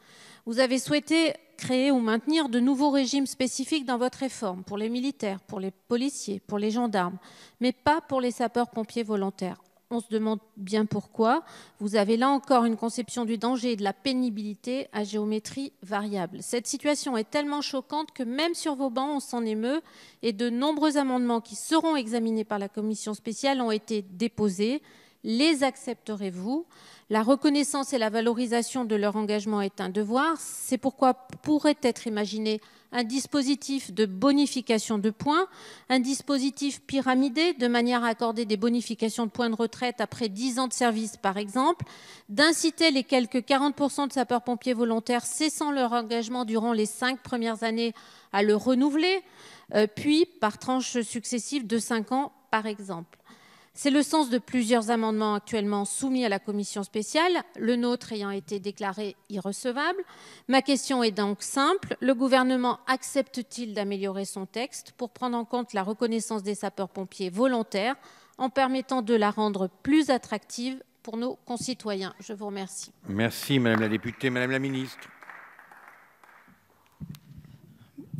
S14: Vous avez souhaité créer ou maintenir de nouveaux régimes spécifiques dans votre réforme pour les militaires, pour les policiers, pour les gendarmes, mais pas pour les sapeurs-pompiers volontaires. On se demande bien pourquoi. Vous avez là encore une conception du danger et de la pénibilité à géométrie variable. Cette situation est tellement choquante que même sur vos bancs, on s'en émeut et de nombreux amendements qui seront examinés par la commission spéciale ont été déposés. Les accepterez-vous ? La reconnaissance et la valorisation de leur engagement est un devoir. C'est pourquoi pourrait être imaginé un dispositif de bonification de points, un dispositif pyramidé de manière à accorder des bonifications de points de retraite après 10 ans de service par exemple, d'inciter les quelques 40% de sapeurs-pompiers volontaires cessant leur engagement durant les 5 premières années à le renouveler, puis par tranches successives de 5 ans par exemple. C'est le sens de plusieurs amendements actuellement soumis à la commission spéciale, le nôtre ayant été déclaré irrecevable. Ma question est donc simple. Le gouvernement accepte-t-il d'améliorer son texte pour prendre en compte la reconnaissance des sapeurs-pompiers volontaires en permettant de la rendre plus attractive pour nos concitoyens? Je vous remercie.
S1: Merci Madame la députée. Madame la ministre.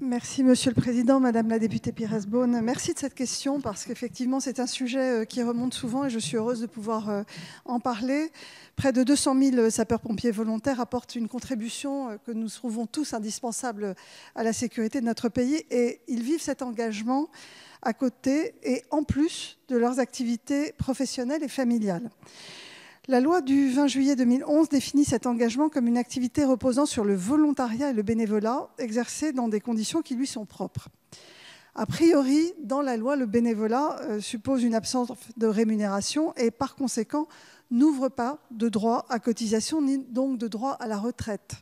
S11: Merci Monsieur le Président, Madame la députée Pires-Beaune. Merci de cette question parce qu'effectivement c'est un sujet qui remonte souvent et je suis heureuse de pouvoir en parler. Près de 200 000 sapeurs-pompiers volontaires apportent une contribution que nous trouvons tous indispensable à la sécurité de notre pays et ils vivent cet engagement à côté et en plus de leurs activités professionnelles et familiales. La loi du 20 juillet 2011 définit cet engagement comme une activité reposant sur le volontariat et le bénévolat exercé dans des conditions qui lui sont propres. A priori, dans la loi, le bénévolat suppose une absence de rémunération et par conséquent n'ouvre pas de droit à cotisation ni donc de droit à la retraite.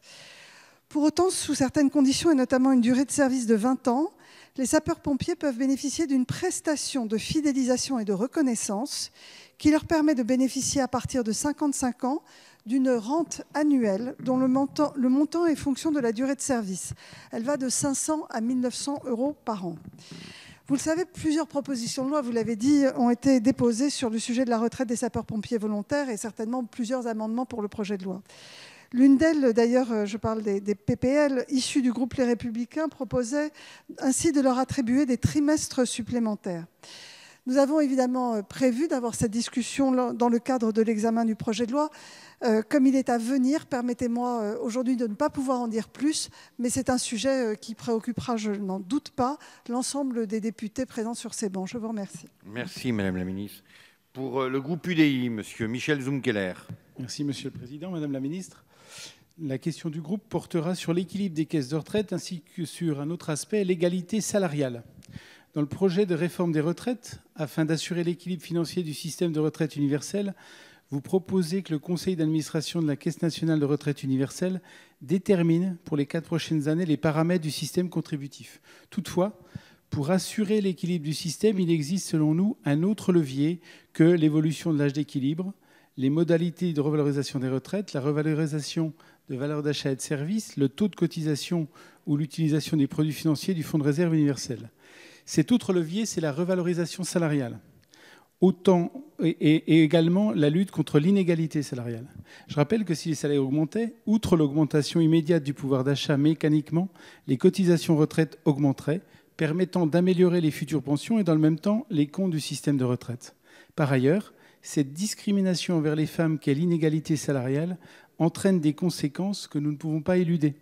S11: Pour autant, sous certaines conditions et notamment une durée de service de 20 ans, les sapeurs-pompiers peuvent bénéficier d'une prestation de fidélisation et de reconnaissance qui leur permet de bénéficier à partir de 55 ans d'une rente annuelle dont le montant est fonction de la durée de service. Elle va de 500 à 1 900 € par an. Vous le savez, plusieurs propositions de loi, vous l'avez dit, ont été déposées sur le sujet de la retraite des sapeurs-pompiers volontaires et certainement plusieurs amendements pour le projet de loi. L'une d'elles, d'ailleurs, je parle des PPL, issues du groupe Les Républicains, proposait ainsi de leur attribuer des trimestres supplémentaires. Nous avons évidemment prévu d'avoir cette discussion dans le cadre de l'examen du projet de loi. Comme il est à venir, permettez-moi aujourd'hui de ne pas pouvoir en dire plus, mais c'est un sujet qui préoccupera, je n'en doute pas, l'ensemble des députés présents sur ces bancs. Je vous remercie.
S1: Merci Madame la Ministre. Pour le groupe UDI, Monsieur Michel Zumkeller.
S5: Merci Monsieur le Président, Madame la Ministre. La question du groupe portera sur l'équilibre des caisses de retraite ainsi que sur un autre aspect, l'égalité salariale. Dans le projet de réforme des retraites, afin d'assurer l'équilibre financier du système de retraite universelle, vous proposez que le conseil d'administration de la Caisse nationale de retraite universelle détermine pour les 4 prochaines années les paramètres du système contributif. Toutefois, pour assurer l'équilibre du système, il existe selon nous un autre levier que l'évolution de l'âge d'équilibre, les modalités de revalorisation des retraites, la revalorisation de valeur d'achat et de services, le taux de cotisation ou l'utilisation des produits financiers du Fonds de réserve universel. Cet autre levier, c'est la revalorisation salariale, et également la lutte contre l'inégalité salariale. Je rappelle que si les salaires augmentaient, outre l'augmentation immédiate du pouvoir d'achat mécaniquement, les cotisations retraite augmenteraient, permettant d'améliorer les futures pensions et dans le même temps les comptes du système de retraite. Par ailleurs, cette discrimination envers les femmes qu'est l'inégalité salariale entraîne des conséquences que nous ne pouvons pas éluder.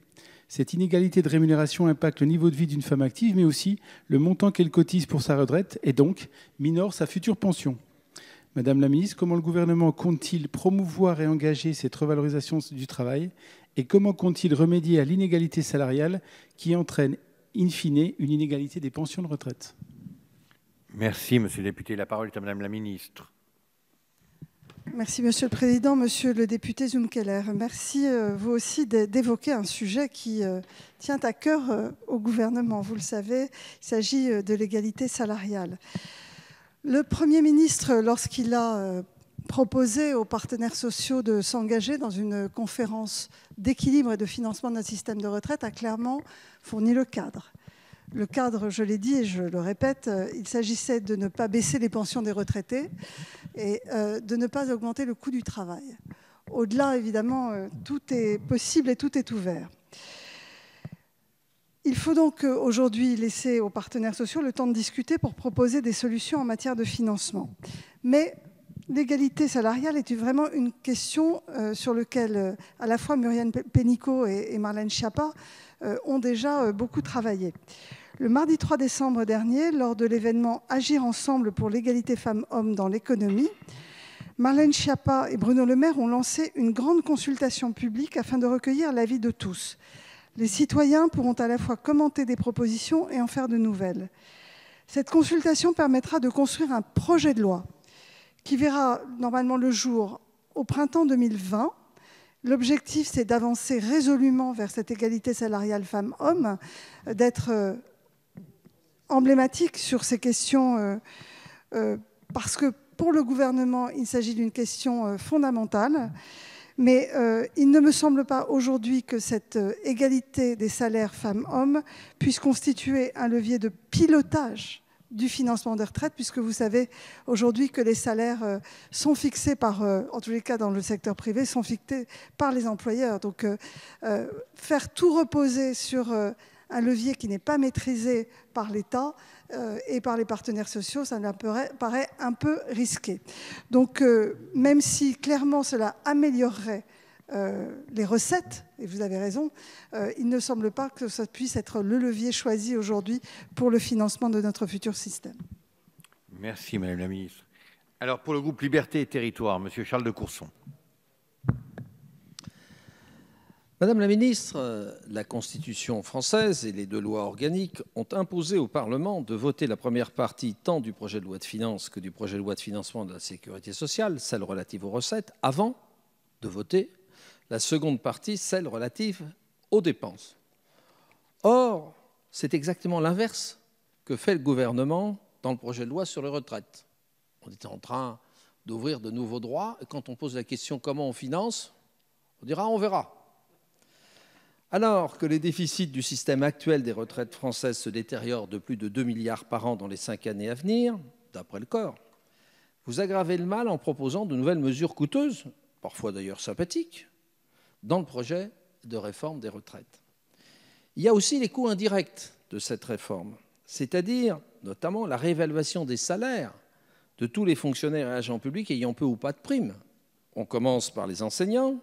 S5: Cette inégalité de rémunération impacte le niveau de vie d'une femme active, mais aussi le montant qu'elle cotise pour sa retraite et donc minore sa future pension. Madame la Ministre, comment le gouvernement compte-t-il promouvoir et engager cette revalorisation du travail et comment compte-t-il remédier à l'inégalité salariale qui entraîne in fine une inégalité des pensions de retraite?
S1: Merci Monsieur le député. La parole est à Madame la Ministre.
S11: Merci, Monsieur le Président. Monsieur le député Zumkeller, merci vous aussi d'évoquer un sujet qui tient à cœur au gouvernement. Vous le savez, il s'agit de l'égalité salariale. Le Premier ministre, lorsqu'il a proposé aux partenaires sociaux de s'engager dans une conférence d'équilibre et de financement de notre système de retraite, a clairement fourni le cadre. Le cadre, je l'ai dit et je le répète, il s'agissait de ne pas baisser les pensions des retraités et de ne pas augmenter le coût du travail. Au-delà, évidemment, tout est possible et tout est ouvert. Il faut donc aujourd'hui laisser aux partenaires sociaux le temps de discuter pour proposer des solutions en matière de financement. Mais l'égalité salariale est vraiment une question sur laquelle à la fois Muriel Pénicaud et Marlène Schiappa ont déjà beaucoup travaillé. Le mardi 3 décembre dernier, lors de l'événement « Agir ensemble pour l'égalité femmes-hommes dans l'économie », Marlène Schiappa et Bruno Le Maire ont lancé une grande consultation publique afin de recueillir l'avis de tous. Les citoyens pourront à la fois commenter des propositions et en faire de nouvelles. Cette consultation permettra de construire un projet de loi qui verra normalement le jour au printemps 2020. L'objectif, c'est d'avancer résolument vers cette égalité salariale femmes-hommes, d'être emblématique sur ces questions, parce que pour le gouvernement, il s'agit d'une question fondamentale. Mais il ne me semble pas aujourd'hui que cette égalité des salaires femmes-hommes puisse constituer un levier de pilotage du financement des retraites, puisque vous savez aujourd'hui que les salaires sont fixés par, en tous les cas dans le secteur privé, sont fixés par les employeurs. Donc faire tout reposer sur un levier qui n'est pas maîtrisé par l'État et par les partenaires sociaux, ça me paraît un peu risqué. Donc même si clairement cela améliorerait les recettes, et vous avez raison, il ne semble pas que ça puisse être le levier choisi aujourd'hui pour le financement de notre futur système.
S1: Merci Madame la Ministre. Alors pour le groupe Liberté et Territoires, Monsieur Charles de Courson.
S15: Madame la Ministre, la Constitution française et les deux lois organiques ont imposé au Parlement de voter la première partie tant du projet de loi de finances que du projet de loi de financement de la sécurité sociale, celle relative aux recettes, avant de voter la seconde partie, celle relative aux dépenses. Or, c'est exactement l'inverse que fait le gouvernement dans le projet de loi sur les retraites. On était en train d'ouvrir de nouveaux droits, et quand on pose la question comment on finance, on dira on verra. Alors que les déficits du système actuel des retraites françaises se détériorent de plus de 2 milliards par an dans les 5 années à venir, d'après le corps, vous aggravez le mal en proposant de nouvelles mesures coûteuses, parfois d'ailleurs sympathiques, dans le projet de réforme des retraites. Il y a aussi les coûts indirects de cette réforme, c'est-à-dire notamment la réévaluation des salaires de tous les fonctionnaires et agents publics ayant peu ou pas de primes. On commence par les enseignants,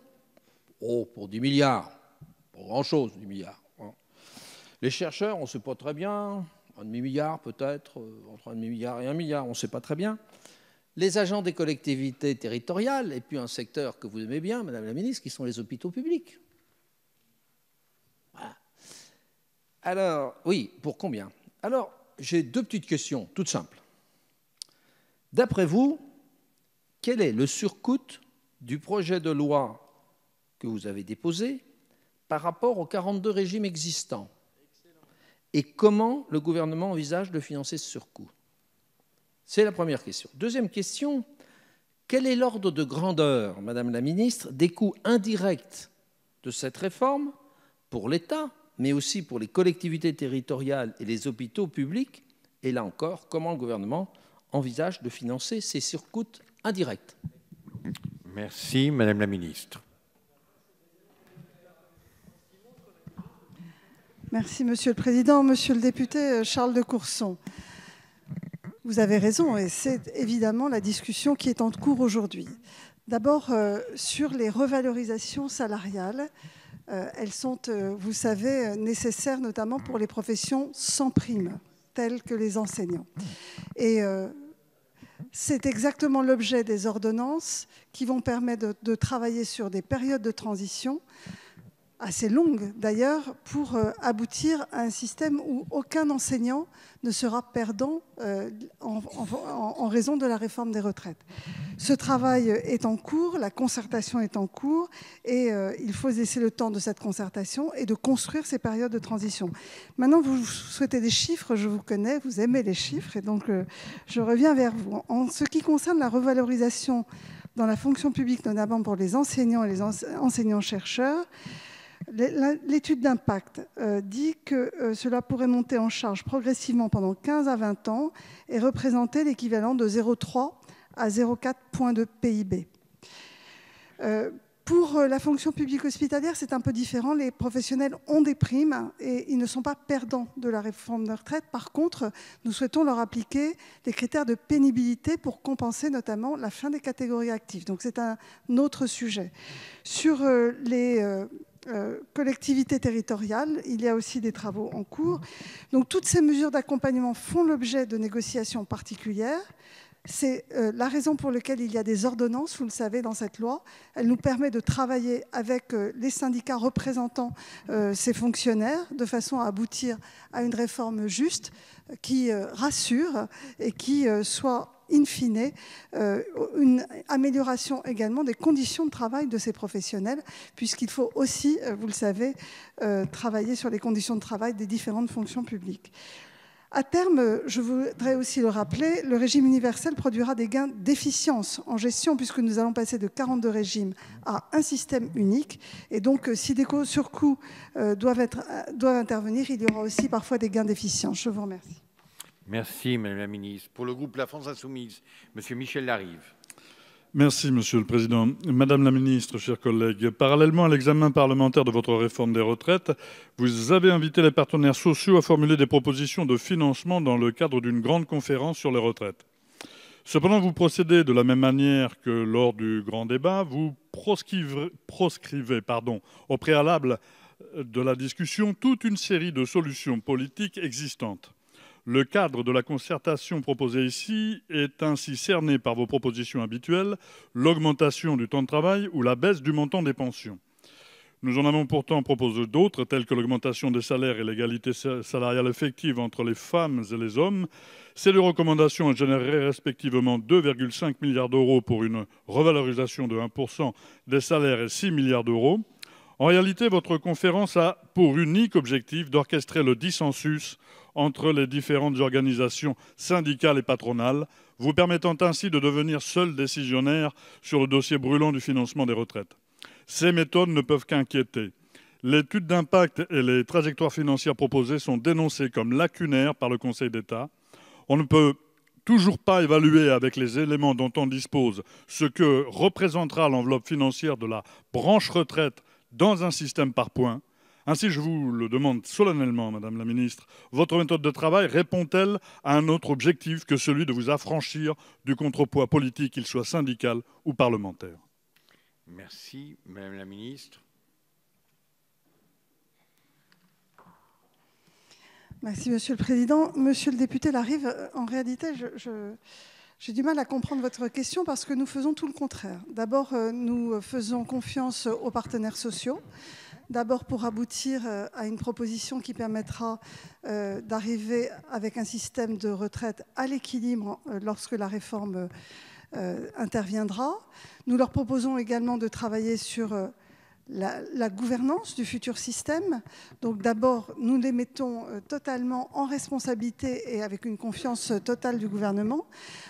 S15: pour 10 milliards, pas grand-chose, 10 milliards. Les chercheurs, on ne sait pas très bien, un demi-milliard peut-être, entre un demi-milliard et 1 milliard, on ne sait pas très bien. Les agents des collectivités territoriales, et puis un secteur que vous aimez bien, Madame la Ministre, qui sont les hôpitaux publics. Voilà. Alors, oui, pour combien? Alors, j'ai deux petites questions, toutes simples. D'après vous, quel est le surcoût du projet de loi que vous avez déposé par rapport aux 42 régimes existants? Et comment le gouvernement envisage de financer ce surcoût? C'est la première question. Deuxième question, quel est l'ordre de grandeur, Madame la Ministre, des coûts indirects de cette réforme pour l'État, mais aussi pour les collectivités territoriales et les hôpitaux publics? Et là encore, comment le gouvernement envisage de financer ces surcoûts indirects?
S1: Merci, Madame la Ministre.
S11: Merci, Monsieur le Président. Monsieur le député Charles de Courson, vous avez raison, et c'est évidemment la discussion qui est en cours aujourd'hui. D'abord, sur les revalorisations salariales, elles sont, vous savez, nécessaires notamment pour les professions sans prime, telles que les enseignants. Et c'est exactement l'objet des ordonnances qui vont permettre de travailler sur des périodes de transition assez longue d'ailleurs, pour aboutir à un système où aucun enseignant ne sera perdant en raison de la réforme des retraites. Ce travail est en cours, la concertation est en cours, et il faut laisser le temps de cette concertation et de construire ces périodes de transition. Maintenant, vous souhaitez des chiffres, je vous connais, vous aimez les chiffres, et donc je reviens vers vous. En ce qui concerne la revalorisation dans la fonction publique, notamment pour les enseignants et les enseignants-chercheurs, l'étude d'impact dit que cela pourrait monter en charge progressivement pendant 15 à 20 ans et représenter l'équivalent de 0,3 à 0,4 points de PIB. Pour la fonction publique hospitalière, c'est un peu différent. Les professionnels ont des primes et ils ne sont pas perdants de la réforme de retraite. Par contre, nous souhaitons leur appliquer des critères de pénibilité pour compenser notamment la fin des catégories actives. Donc c'est un autre sujet. Sur les collectivités territoriales, il y a aussi des travaux en cours. Donc toutes ces mesures d'accompagnement font l'objet de négociations particulières. C'est la raison pour laquelle il y a des ordonnances, vous le savez, dans cette loi. Elle nous permet de travailler avec les syndicats représentant ces fonctionnaires de façon à aboutir à une réforme juste qui rassure et qui soit in fine, une amélioration également des conditions de travail de ces professionnels, puisqu'il faut aussi, vous le savez, travailler sur les conditions de travail des différentes fonctions publiques. À terme, je voudrais aussi le rappeler, le régime universel produira des gains d'efficience en gestion, puisque nous allons passer de 42 régimes à un système unique. Et donc, si des surcoûts doivent intervenir, il y aura aussi parfois des gains d'efficience. Je vous remercie.
S1: Merci, Madame la Ministre. Pour le groupe La France Insoumise, Monsieur Michel Larive.
S16: Merci, Monsieur le Président. Madame la Ministre, chers collègues, parallèlement à l'examen parlementaire de votre réforme des retraites, vous avez invité les partenaires sociaux à formuler des propositions de financement dans le cadre d'une grande conférence sur les retraites. Cependant, vous procédez de la même manière que lors du grand débat. Vous proscrivez au préalable de la discussion toute une série de solutions politiques existantes. Le cadre de la concertation proposée ici est ainsi cerné par vos propositions habituelles, l'augmentation du temps de travail ou la baisse du montant des pensions. Nous en avons pourtant proposé d'autres, telles que l'augmentation des salaires et l'égalité salariale effective entre les femmes et les hommes. Ces deux recommandations généreraient respectivement 2,5 milliards d'euros pour une revalorisation de 1% des salaires et 6 milliards d'euros. En réalité, votre conférence a pour unique objectif d'orchestrer le dissensus entre les différentes organisations syndicales et patronales, vous permettant ainsi de devenir seul décisionnaire sur le dossier brûlant du financement des retraites. Ces méthodes ne peuvent qu'inquiéter. L'étude d'impact et les trajectoires financières proposées sont dénoncées comme lacunaires par le Conseil d'État. On ne peut toujours pas évaluer avec les éléments dont on dispose ce que représentera l'enveloppe financière de la branche retraite dans un système par points. Ainsi, je vous le demande solennellement, Madame la Ministre, votre méthode de travail répond-elle à un autre objectif que celui de vous affranchir du contrepoids politique, qu'il soit syndical ou parlementaire?
S1: Merci, Madame la Ministre.
S11: Merci, Monsieur le Président. Monsieur le député Larive, en réalité, j'ai du mal à comprendre votre question parce que nous faisons tout le contraire. D'abord, nous faisons confiance aux partenaires sociaux. D'abord pour aboutir à une proposition qui permettra d'arriver avec un système de retraite à l'équilibre lorsque la réforme interviendra. Nous leur proposons également de travailler sur la gouvernance du futur système. Donc d'abord, nous les mettons totalement en responsabilité et avec une confiance totale du gouvernement.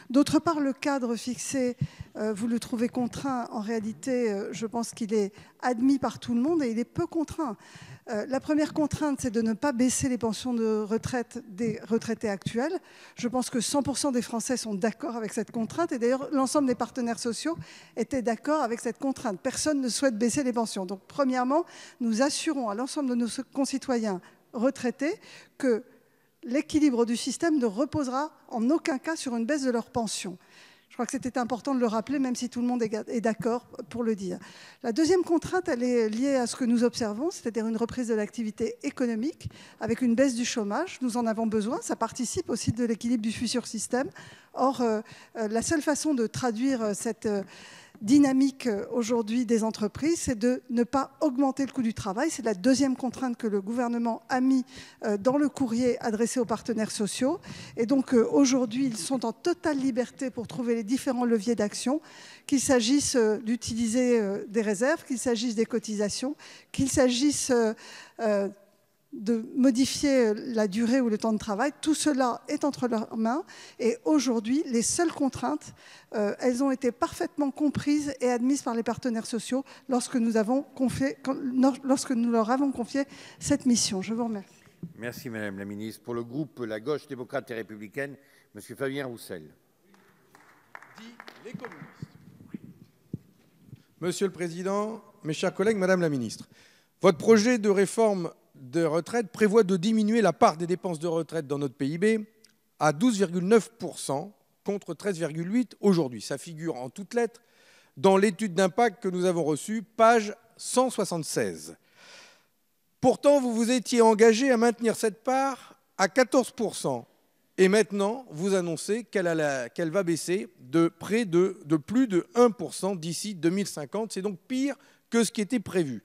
S11: D'autre part, le cadre fixé, vous le trouvez contraint. En réalité, je pense qu'il est admis par tout le monde et il est peu contraint. La première contrainte, c'est de ne pas baisser les pensions de retraite des retraités actuels. Je pense que 100% des Français sont d'accord avec cette contrainte. Et d'ailleurs, l'ensemble des partenaires sociaux étaient d'accord avec cette contrainte. Personne ne souhaite baisser les pensions. Donc, premièrement, nous assurons à l'ensemble de nos concitoyens retraités que l'équilibre du système ne reposera en aucun cas sur une baisse de leur pension. Je crois que c'était important de le rappeler, même si tout le monde est d'accord pour le dire. La deuxième contrainte, elle est liée à ce que nous observons, c'est-à-dire une reprise de l'activité économique avec une baisse du chômage. Nous en avons besoin, ça participe aussi de l'équilibre du futur système. Or, la seule façon de traduire cette dynamique aujourd'hui des entreprises, c'est de ne pas augmenter le coût du travail. C'est la deuxième contrainte que le gouvernement a mis dans le courrier adressé aux partenaires sociaux. Et donc aujourd'hui, ils sont en totale liberté pour trouver les différents leviers d'action, qu'il s'agisse d'utiliser des réserves, qu'il s'agisse des cotisations, qu'il s'agisse de modifier la durée ou le temps de travail. Tout cela est entre leurs mains. Et aujourd'hui, les seules contraintes, elles ont été parfaitement comprises et admises par les partenaires sociaux lorsque nous leur avons confié cette mission. Je vous remercie.
S1: Merci, Madame la Ministre. Pour le groupe La Gauche démocrate et républicaine, Monsieur Fabien Roussel.
S17: Les communistes. Monsieur le Président, mes chers collègues, Madame la Ministre, votre projet de réforme de retraite prévoit de diminuer la part des dépenses de retraite dans notre PIB à 12,9% contre 13,8% aujourd'hui. Ça figure en toutes lettres dans l'étude d'impact que nous avons reçue, page 176. Pourtant, vous vous étiez engagé à maintenir cette part à 14%. Et maintenant, vous annoncez qu'elle va baisser de plus de 1% d'ici 2050. C'est donc pire que ce qui était prévu.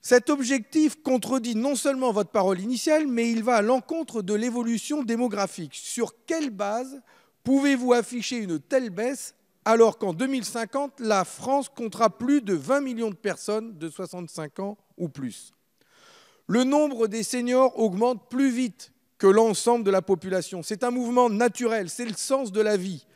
S17: Cet objectif contredit non seulement votre parole initiale, mais il va à l'encontre de l'évolution démographique. Sur quelle base pouvez-vous afficher une telle baisse alors qu'en 2050, la France comptera plus de 20 millions de personnes de 65 ans ou plus? Le nombre des seniors augmente plus vite que l'ensemble de la population. C'est un mouvement naturel, c'est le sens de la vie.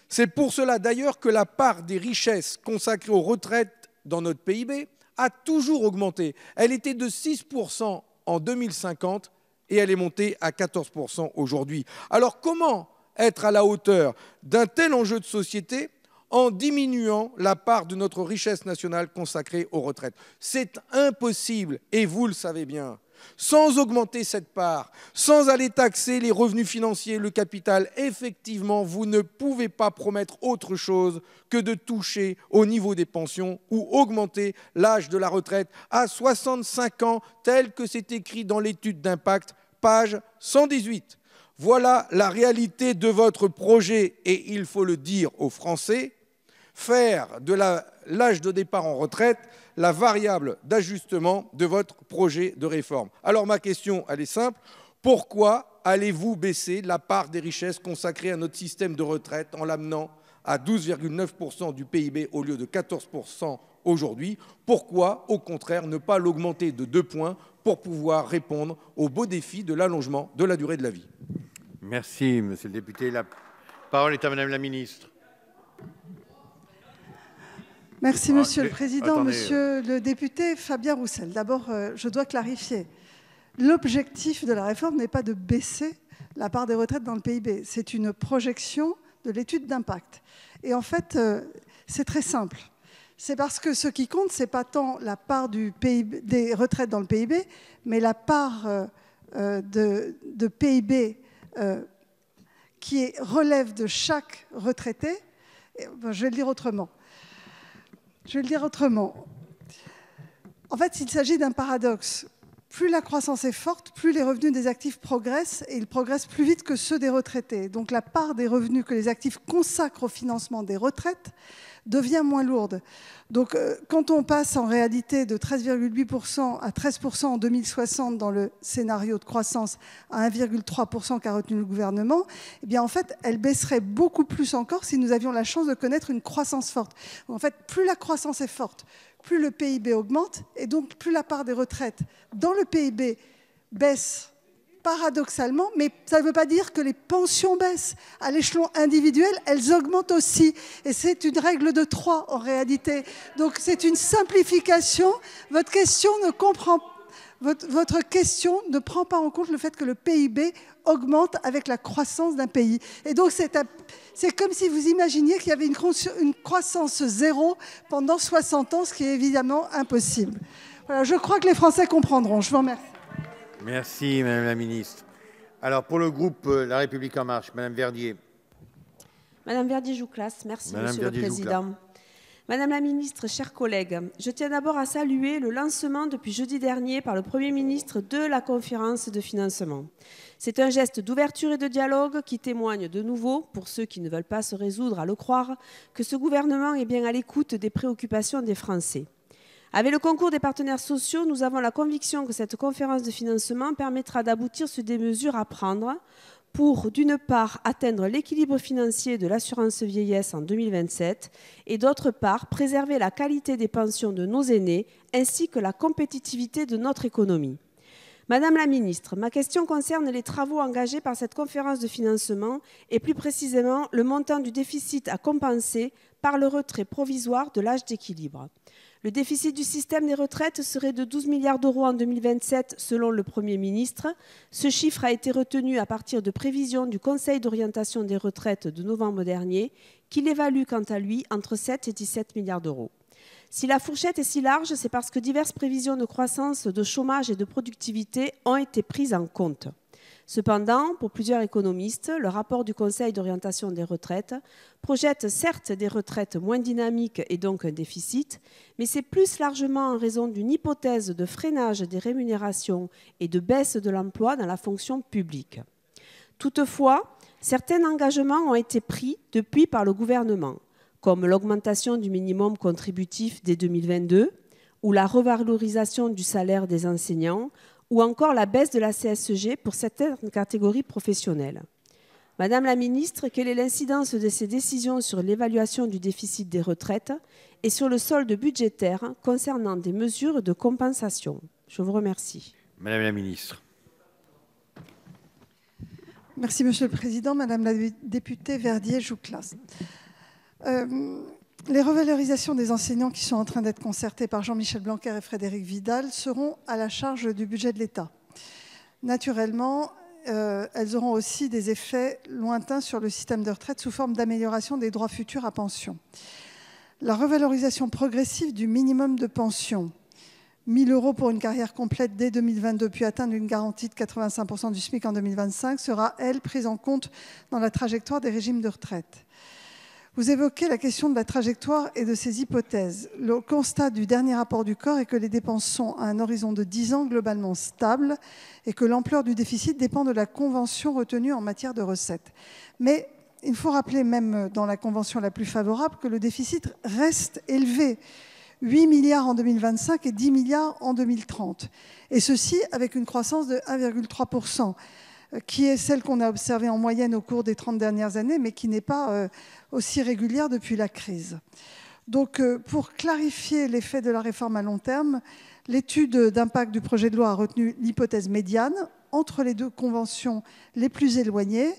S17: C'est pour cela d'ailleurs que la part des richesses consacrées aux retraites dans notre PIB a toujours augmenté. Elle était de 6% en 2050 et elle est montée à 14% aujourd'hui. Alors comment être à la hauteur d'un tel enjeu de société en diminuant la part de notre richesse nationale consacrée aux retraites? C'est impossible et vous le savez bien. Sans augmenter cette part, sans aller taxer les revenus financiers, le capital, effectivement, vous ne pouvez pas promettre autre chose que de toucher au niveau des pensions ou augmenter l'âge de la retraite à 65 ans, tel que c'est écrit dans l'étude d'impact, page 118. Voilà la réalité de votre projet et il faut le dire aux Français, faire de l'âge de départ en retraite la variable d'ajustement de votre projet de réforme. Alors ma question, elle est simple. Pourquoi allez-vous baisser la part des richesses consacrées à notre système de retraite en l'amenant à 12,9% du PIB au lieu de 14% aujourd'hui? Pourquoi, au contraire, ne pas l'augmenter de 2 points pour pouvoir répondre aux beaux défis de l'allongement de la durée de la vie?
S1: Merci, Monsieur le député. La parole est à Madame la Ministre.
S11: Merci, Monsieur le Président. Monsieur le député Fabien Roussel, d'abord, je dois clarifier. L'objectif de la réforme n'est pas de baisser la part des retraites dans le PIB. C'est une projection de l'étude d'impact. Et en fait, c'est très simple. C'est parce que ce qui compte, ce n'est pas tant la part du PIB, des retraites dans le PIB, mais la part de PIB qui relève de chaque retraité. Je vais le dire autrement. En fait, il s'agit d'un paradoxe. Plus la croissance est forte, plus les revenus des actifs progressent, et ils progressent plus vite que ceux des retraités. Donc la part des revenus que les actifs consacrent au financement des retraites devient moins lourde. Donc quand on passe en réalité de 13,8% à 13% en 2060 dans le scénario de croissance à 1,3% qu'a retenu le gouvernement, eh bien en fait, elle baisserait beaucoup plus encore si nous avions la chance de connaître une croissance forte. Donc, en fait, plus la croissance est forte, plus le PIB augmente, et donc plus la part des retraites dans le PIB baisse paradoxalement, mais ça ne veut pas dire que les pensions baissent. À l'échelon individuel, elles augmentent aussi. Et c'est une règle de 3 en réalité. Donc c'est une simplification. Votre question ne prend pas en compte le fait que le PIB augmente avec la croissance d'un pays. Et donc c'est comme si vous imaginiez qu'il y avait une croissance zéro pendant 60 ans, ce qui est évidemment impossible. Voilà, je crois que les Français comprendront. Je vous remercie.
S1: Merci, Madame la Ministre. Alors, pour le groupe La République En Marche, Madame Verdier.
S18: Madame Verdier-Jouclas, merci, Monsieur le Président. Madame la ministre, chers collègues, je tiens d'abord à saluer le lancement depuis jeudi dernier par le Premier ministre de la conférence de financement. C'est un geste d'ouverture et de dialogue qui témoigne de nouveau, pour ceux qui ne veulent pas se résoudre à le croire, que ce gouvernement est bien à l'écoute des préoccupations des Français. Avec le concours des partenaires sociaux, nous avons la conviction que cette conférence de financement permettra d'aboutir sur des mesures à prendre pour, d'une part, atteindre l'équilibre financier de l'assurance vieillesse en 2027 et, d'autre part, préserver la qualité des pensions de nos aînés ainsi que la compétitivité de notre économie. Madame la ministre, ma question concerne les travaux engagés par cette conférence de financement et plus précisément le montant du déficit à compenser par le retrait provisoire de l'âge d'équilibre. Le déficit du système des retraites serait de 12 milliards d'euros en 2027 selon le Premier ministre. Ce chiffre a été retenu à partir de prévisions du Conseil d'orientation des retraites de novembre dernier, qui l'évalue quant à lui entre 7 et 17 milliards d'euros. Si la fourchette est si large, c'est parce que diverses prévisions de croissance, de chômage et de productivité ont été prises en compte. Cependant, pour plusieurs économistes, le rapport du Conseil d'orientation des retraites projette certes des retraites moins dynamiques et donc un déficit, mais c'est plus largement en raison d'une hypothèse de freinage des rémunérations et de baisse de l'emploi dans la fonction publique. Toutefois, certains engagements ont été pris depuis par le gouvernement, comme l'augmentation du minimum contributif dès 2022 ou la revalorisation du salaire des enseignants, ou encore la baisse de la CSG pour certaines catégories professionnelles. Madame la ministre, quelle est l'incidence de ces décisions sur l'évaluation du déficit des retraites et sur le solde budgétaire concernant des mesures de compensation? Je vous remercie.
S1: Madame la ministre.
S11: Merci, Monsieur le Président. Madame la députée Verdier-Jouclas. Les revalorisations des enseignants qui sont en train d'être concertées par Jean-Michel Blanquer et Frédérique Vidal seront à la charge du budget de l'État. Naturellement, elles auront aussi des effets lointains sur le système de retraite sous forme d'amélioration des droits futurs à pension. La revalorisation progressive du minimum de pension, 1 000 € pour une carrière complète dès 2022, puis atteindre une garantie de 85% du SMIC en 2025, sera, elle, prise en compte dans la trajectoire des régimes de retraite. Vous évoquez la question de la trajectoire et de ses hypothèses. Le constat du dernier rapport du corps est que les dépenses sont à un horizon de 10 ans globalement stables et que l'ampleur du déficit dépend de la convention retenue en matière de recettes. Mais il faut rappeler, même dans la convention la plus favorable, que le déficit reste élevé. 8 milliards en 2025 et 10 milliards en 2030. Et ceci avec une croissance de 1,3%. Qui est celle qu'on a observée en moyenne au cours des 30 dernières années, mais qui n'est pas aussi régulière depuis la crise. Donc, pour clarifier l'effet de la réforme à long terme, l'étude d'impact du projet de loi a retenu l'hypothèse médiane entre les deux conventions les plus éloignées.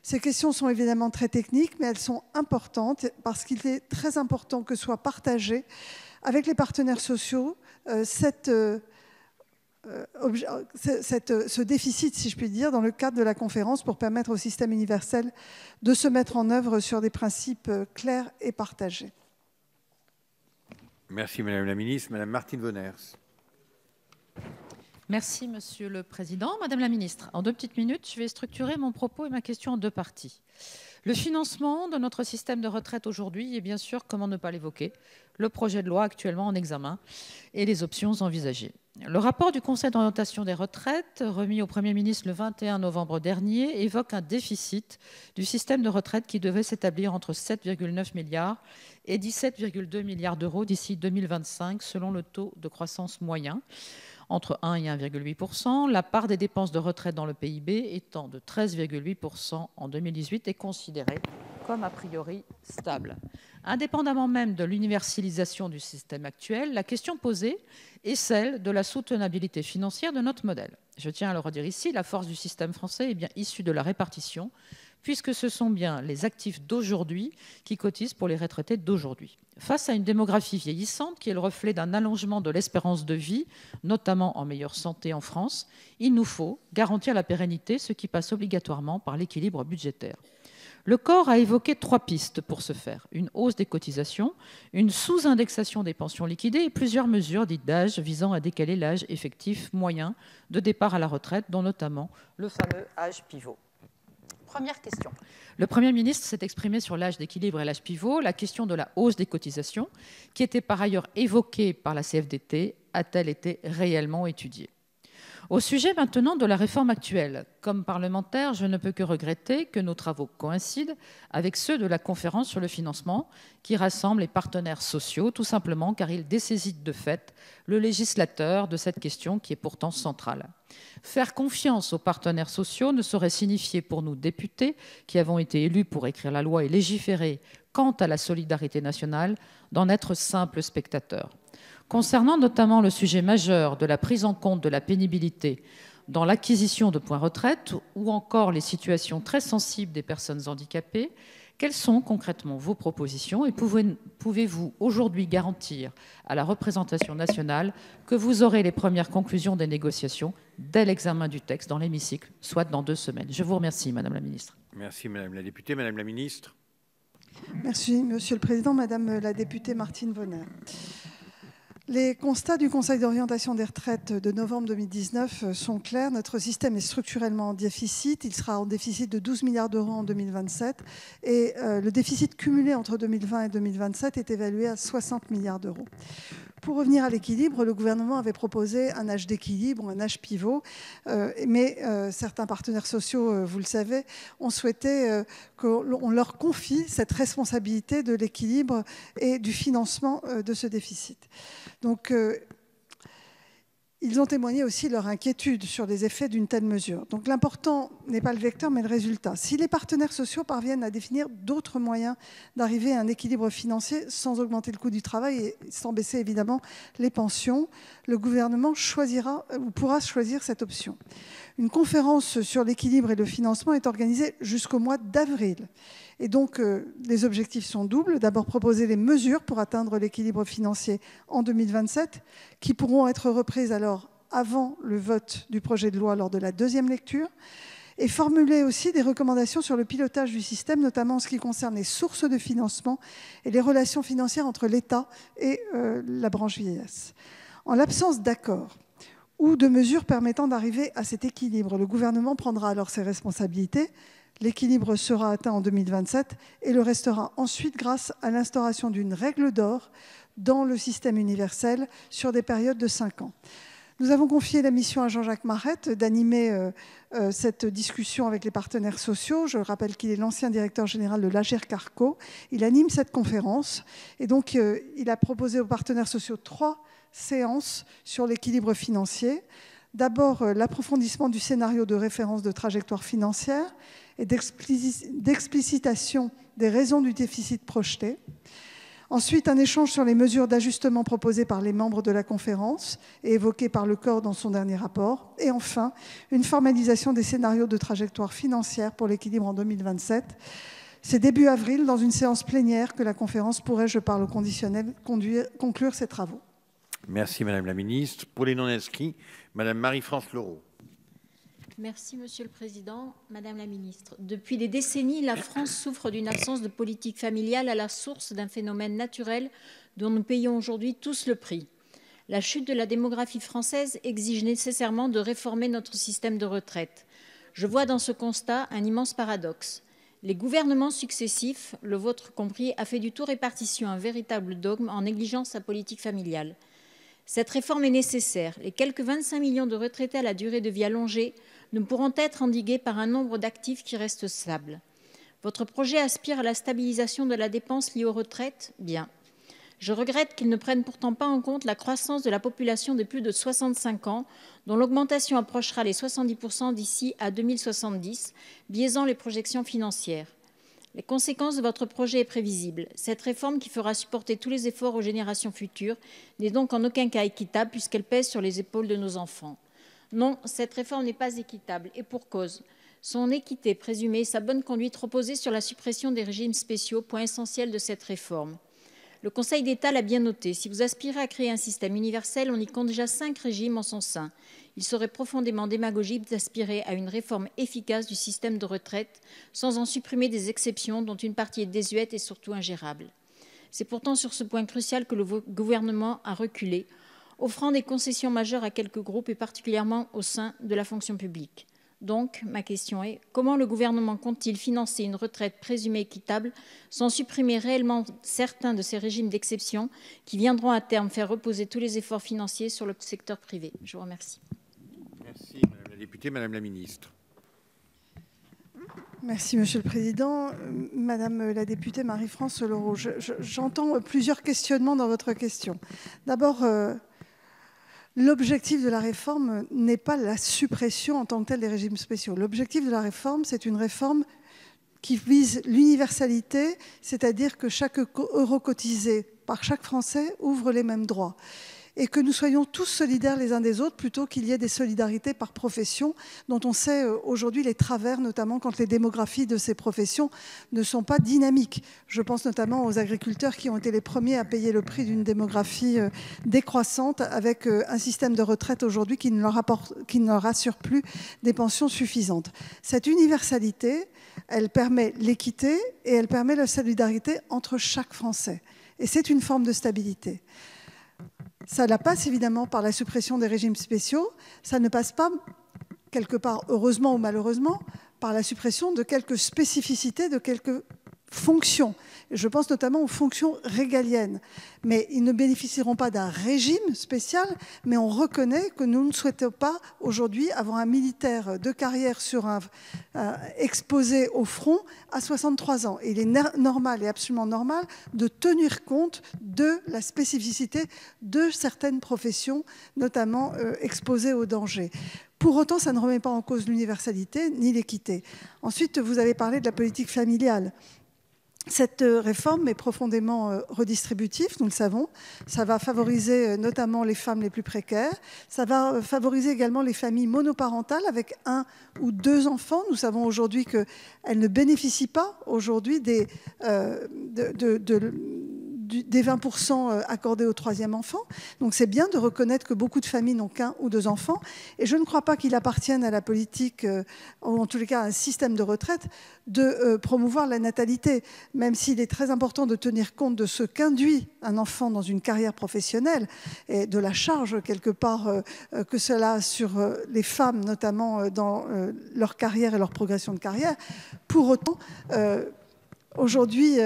S11: Ces questions sont évidemment très techniques, mais elles sont importantes parce qu'il est très important que soit partagé avec les partenaires sociaux ce déficit, si je puis dire, dans le cadre de la conférence pour permettre au système universel de se mettre en œuvre sur des principes clairs et partagés.
S1: Merci Madame la Ministre. Madame Martine Voners.
S19: Merci Monsieur le Président. Madame la Ministre, en 2 petites minutes, je vais structurer mon propos et ma question en 2 parties. Le financement de notre système de retraite aujourd'hui et bien sûr, comment ne pas l'évoquer, le projet de loi actuellement en examen et les options envisagées. Le rapport du Conseil d'orientation des retraites, remis au Premier ministre le 21 novembre dernier, évoque un déficit du système de retraite qui devait s'établir entre 7,9 milliards et 17,2 milliards d'euros d'ici 2025, selon le taux de croissance moyen, entre 1 et 1,8%, la part des dépenses de retraite dans le PIB étant de 13,8% en 2018 et considérée comme a priori stable. Indépendamment même de l'universalisation du système actuel, la question posée est celle de la soutenabilité financière de notre modèle. Je tiens à le redire ici, la force du système français est bien issue de la répartition, puisque ce sont bien les actifs d'aujourd'hui qui cotisent pour les retraités d'aujourd'hui. Face à une démographie vieillissante qui est le reflet d'un allongement de l'espérance de vie, notamment en meilleure santé en France, il nous faut garantir la pérennité, ce qui passe obligatoirement par l'équilibre budgétaire. Le corps a évoqué 3 pistes pour ce faire. Une hausse des cotisations, une sous-indexation des pensions liquidées et plusieurs mesures dites d'âge visant à décaler l'âge effectif moyen de départ à la retraite, dont notamment le fameux âge pivot. Première question. Le Premier ministre s'est exprimé sur l'âge d'équilibre et l'âge pivot. La question de la hausse des cotisations, qui était par ailleurs évoquée par la CFDT, a-t-elle été réellement étudiée? Au sujet maintenant de la réforme actuelle, comme parlementaire, je ne peux que regretter que nos travaux coïncident avec ceux de la conférence sur le financement qui rassemble les partenaires sociaux, tout simplement car ils dessaisit de fait le législateur de cette question qui est pourtant centrale. Faire confiance aux partenaires sociaux ne saurait signifier pour nous députés, qui avons été élus pour écrire la loi et légiférer quant à la solidarité nationale, d'en être simples spectateurs. Concernant notamment le sujet majeur de la prise en compte de la pénibilité dans l'acquisition de points retraite ou encore les situations très sensibles des personnes handicapées, quelles sont concrètement vos propositions et pouvez-vous aujourd'hui garantir à la représentation nationale que vous aurez les premières conclusions des négociations dès l'examen du texte dans l'hémicycle, soit dans 2 semaines? Je vous remercie, Madame la Ministre.
S1: Merci, Madame la députée. Madame la Ministre.
S11: Merci, Monsieur le Président. Madame la députée Martine Vonner. Les constats du Conseil d'orientation des retraites de novembre 2019 sont clairs. Notre système est structurellement en déficit. Il sera en déficit de 12 milliards d'euros en 2027. Et le déficit cumulé entre 2020 et 2027 est évalué à 60 milliards d'euros. Pour revenir à l'équilibre, le gouvernement avait proposé un âge d'équilibre, un âge pivot, mais certains partenaires sociaux, vous le savez, ont souhaité qu'on leur confie cette responsabilité de l'équilibre et du financement de ce déficit. Donc, ils ont témoigné aussi leur inquiétude sur les effets d'une telle mesure. Donc l'important n'est pas le vecteur, mais le résultat. Si les partenaires sociaux parviennent à définir d'autres moyens d'arriver à un équilibre financier sans augmenter le coût du travail et sans baisser évidemment les pensions, le gouvernement choisira ou pourra choisir cette option. Une conférence sur l'équilibre et le financement est organisée jusqu'au mois d'avril. Et donc, les objectifs sont doubles. D'abord, proposer les mesures pour atteindre l'équilibre financier en 2027, qui pourront être reprises alors avant le vote du projet de loi lors de la 2e lecture, et formuler aussi des recommandations sur le pilotage du système, notamment en ce qui concerne les sources de financement et les relations financières entre l'État et la branche vieillesse. En l'absence d'accord ou de mesures permettant d'arriver à cet équilibre, le gouvernement prendra alors ses responsabilités. L'équilibre sera atteint en 2027 et le restera ensuite grâce à l'instauration d'une règle d'or dans le système universel sur des périodes de 5 ans. Nous avons confié la mission à Jean-Jacques Marette d'animer cette discussion avec les partenaires sociaux. Je rappelle qu'il est l'ancien directeur général de l'Agirc-Arrco. Il anime cette conférence et donc il a proposé aux partenaires sociaux 3 séances sur l'équilibre financier. D'abord, l'approfondissement du scénario de référence de trajectoire financière et d'explicitation des raisons du déficit projeté. Ensuite, un échange sur les mesures d'ajustement proposées par les membres de la conférence et évoquées par le corps dans son dernier rapport. Et enfin, une formalisation des scénarios de trajectoire financière pour l'équilibre en 2027. C'est début avril, dans une séance plénière, que la conférence pourrait, je parle au conditionnel, conclure ses travaux.
S1: Merci, Madame la Ministre. Pour les non-inscrits, Madame Marie-France Leroux.
S14: Merci, Monsieur le Président. Madame la Ministre, depuis des décennies, la France souffre d'une absence de politique familiale à la source d'un phénomène naturel dont nous payons aujourd'hui tous le prix. La chute de la démographie française exige nécessairement de réformer notre système de retraite. Je vois dans ce constat un immense paradoxe. Les gouvernements successifs, le vôtre compris, a fait du taux répartition un véritable dogme en négligeant sa politique familiale. Cette réforme est nécessaire. Les quelques 25 millions de retraités à la durée de vie allongée ne pourront être endigués par un nombre d'actifs qui reste stable. Votre projet aspire à la stabilisation de la dépense liée aux retraites ? Bien. Je regrette qu'il ne prenne pourtant pas en compte la croissance de la population des plus de 65 ans, dont l'augmentation approchera les 70% d'ici à 2070, biaisant les projections financières. Les conséquences de votre projet est prévisible. Cette réforme, qui fera supporter tous les efforts aux générations futures, n'est donc en aucun cas équitable puisqu'elle pèse sur les épaules de nos enfants. Non, cette réforme n'est pas équitable, et pour cause. Son équité présumée et sa bonne conduite reposaient sur la suppression des régimes spéciaux, point essentiel de cette réforme. Le Conseil d'État l'a bien noté. Si vous aspirez à créer un système universel, on y compte déjà 5 régimes en son sein. Il serait profondément démagogique d'aspirer à une réforme efficace du système de retraite sans en supprimer des exceptions dont une partie est désuète et surtout ingérable. C'est pourtant sur ce point crucial que le gouvernement a reculé, offrant des concessions majeures à quelques groupes et particulièrement au sein de la fonction publique.
S20: Donc, ma question est, comment le gouvernement compte-t-il financer une retraite présumée équitable sans supprimer réellement certains de ces régimes d'exception qui viendront à terme faire reposer tous les efforts financiers sur le secteur privé? Je vous remercie.
S1: Merci, Madame la députée. Madame la ministre.
S11: Merci, Monsieur le Président. Madame la députée Marie-France Leroux, j'entends plusieurs questionnements dans votre question. D'abord, l'objectif de la réforme n'est pas la suppression en tant que telle des régimes spéciaux. L'objectif de la réforme, c'est une réforme qui vise l'universalité, c'est-à-dire que chaque euro cotisé par chaque Français ouvre les mêmes droits. Et que nous soyons tous solidaires les uns des autres plutôt qu'il y ait des solidarités par profession dont on sait aujourd'hui les travers, notamment quand les démographies de ces professions ne sont pas dynamiques. Je pense notamment aux agriculteurs qui ont été les premiers à payer le prix d'une démographie décroissante avec un système de retraite aujourd'hui qui ne leur assure plus des pensions suffisantes. Cette universalité, elle permet l'équité et elle permet la solidarité entre chaque Français. Et c'est une forme de stabilité. Ça la passe évidemment par la suppression des régimes spéciaux. Ça ne passe pas, quelque part, heureusement ou malheureusement, par la suppression de quelques spécificités, de quelques fonctions. Je pense notamment aux fonctions régaliennes. Mais ils ne bénéficieront pas d'un régime spécial, mais on reconnaît que nous ne souhaitons pas aujourd'hui avoir un militaire de carrière exposé au front à 63 ans. Et il est normal et absolument normal de tenir compte de la spécificité de certaines professions, notamment exposées au danger. Pour autant, ça ne remet pas en cause l'universalité ni l'équité. Ensuite, vous avez parlé de la politique familiale. Cette réforme est profondément redistributive, nous le savons. Ça va favoriser notamment les femmes les plus précaires. Ça va favoriser également les familles monoparentales avec 1 ou 2 enfants. Nous savons aujourd'hui qu'elles ne bénéficient pas aujourd'hui des 20% accordés au 3e enfant. Donc c'est bien de reconnaître que beaucoup de familles n'ont qu'1 ou 2 enfants. Et je ne crois pas qu'il appartienne à la politique, ou en tous les cas à un système de retraite, de promouvoir la natalité, même s'il est très important de tenir compte de ce qu'induit un enfant dans une carrière professionnelle et de la charge, quelque part, que cela a sur les femmes, notamment dans leur carrière et leur progression de carrière. Pour autant, aujourd'hui,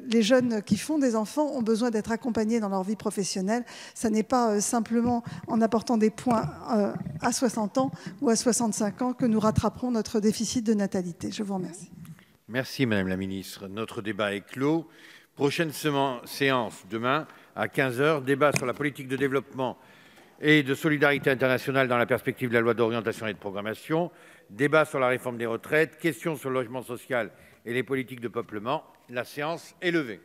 S11: les jeunes qui font des enfants ont besoin d'être accompagnés dans leur vie professionnelle. Ça n'est pas simplement en apportant des points à 60 ans ou à 65 ans que nous rattraperons notre déficit de natalité. Je vous remercie.
S1: Merci, Madame la Ministre. Notre débat est clos. Prochaine séance demain à 15 h. Débat sur la politique de développement et de solidarité internationale dans la perspective de la loi d'orientation et de programmation. Débat sur la réforme des retraites. Questions sur le logement social et les politiques de peuplement. La séance est levée.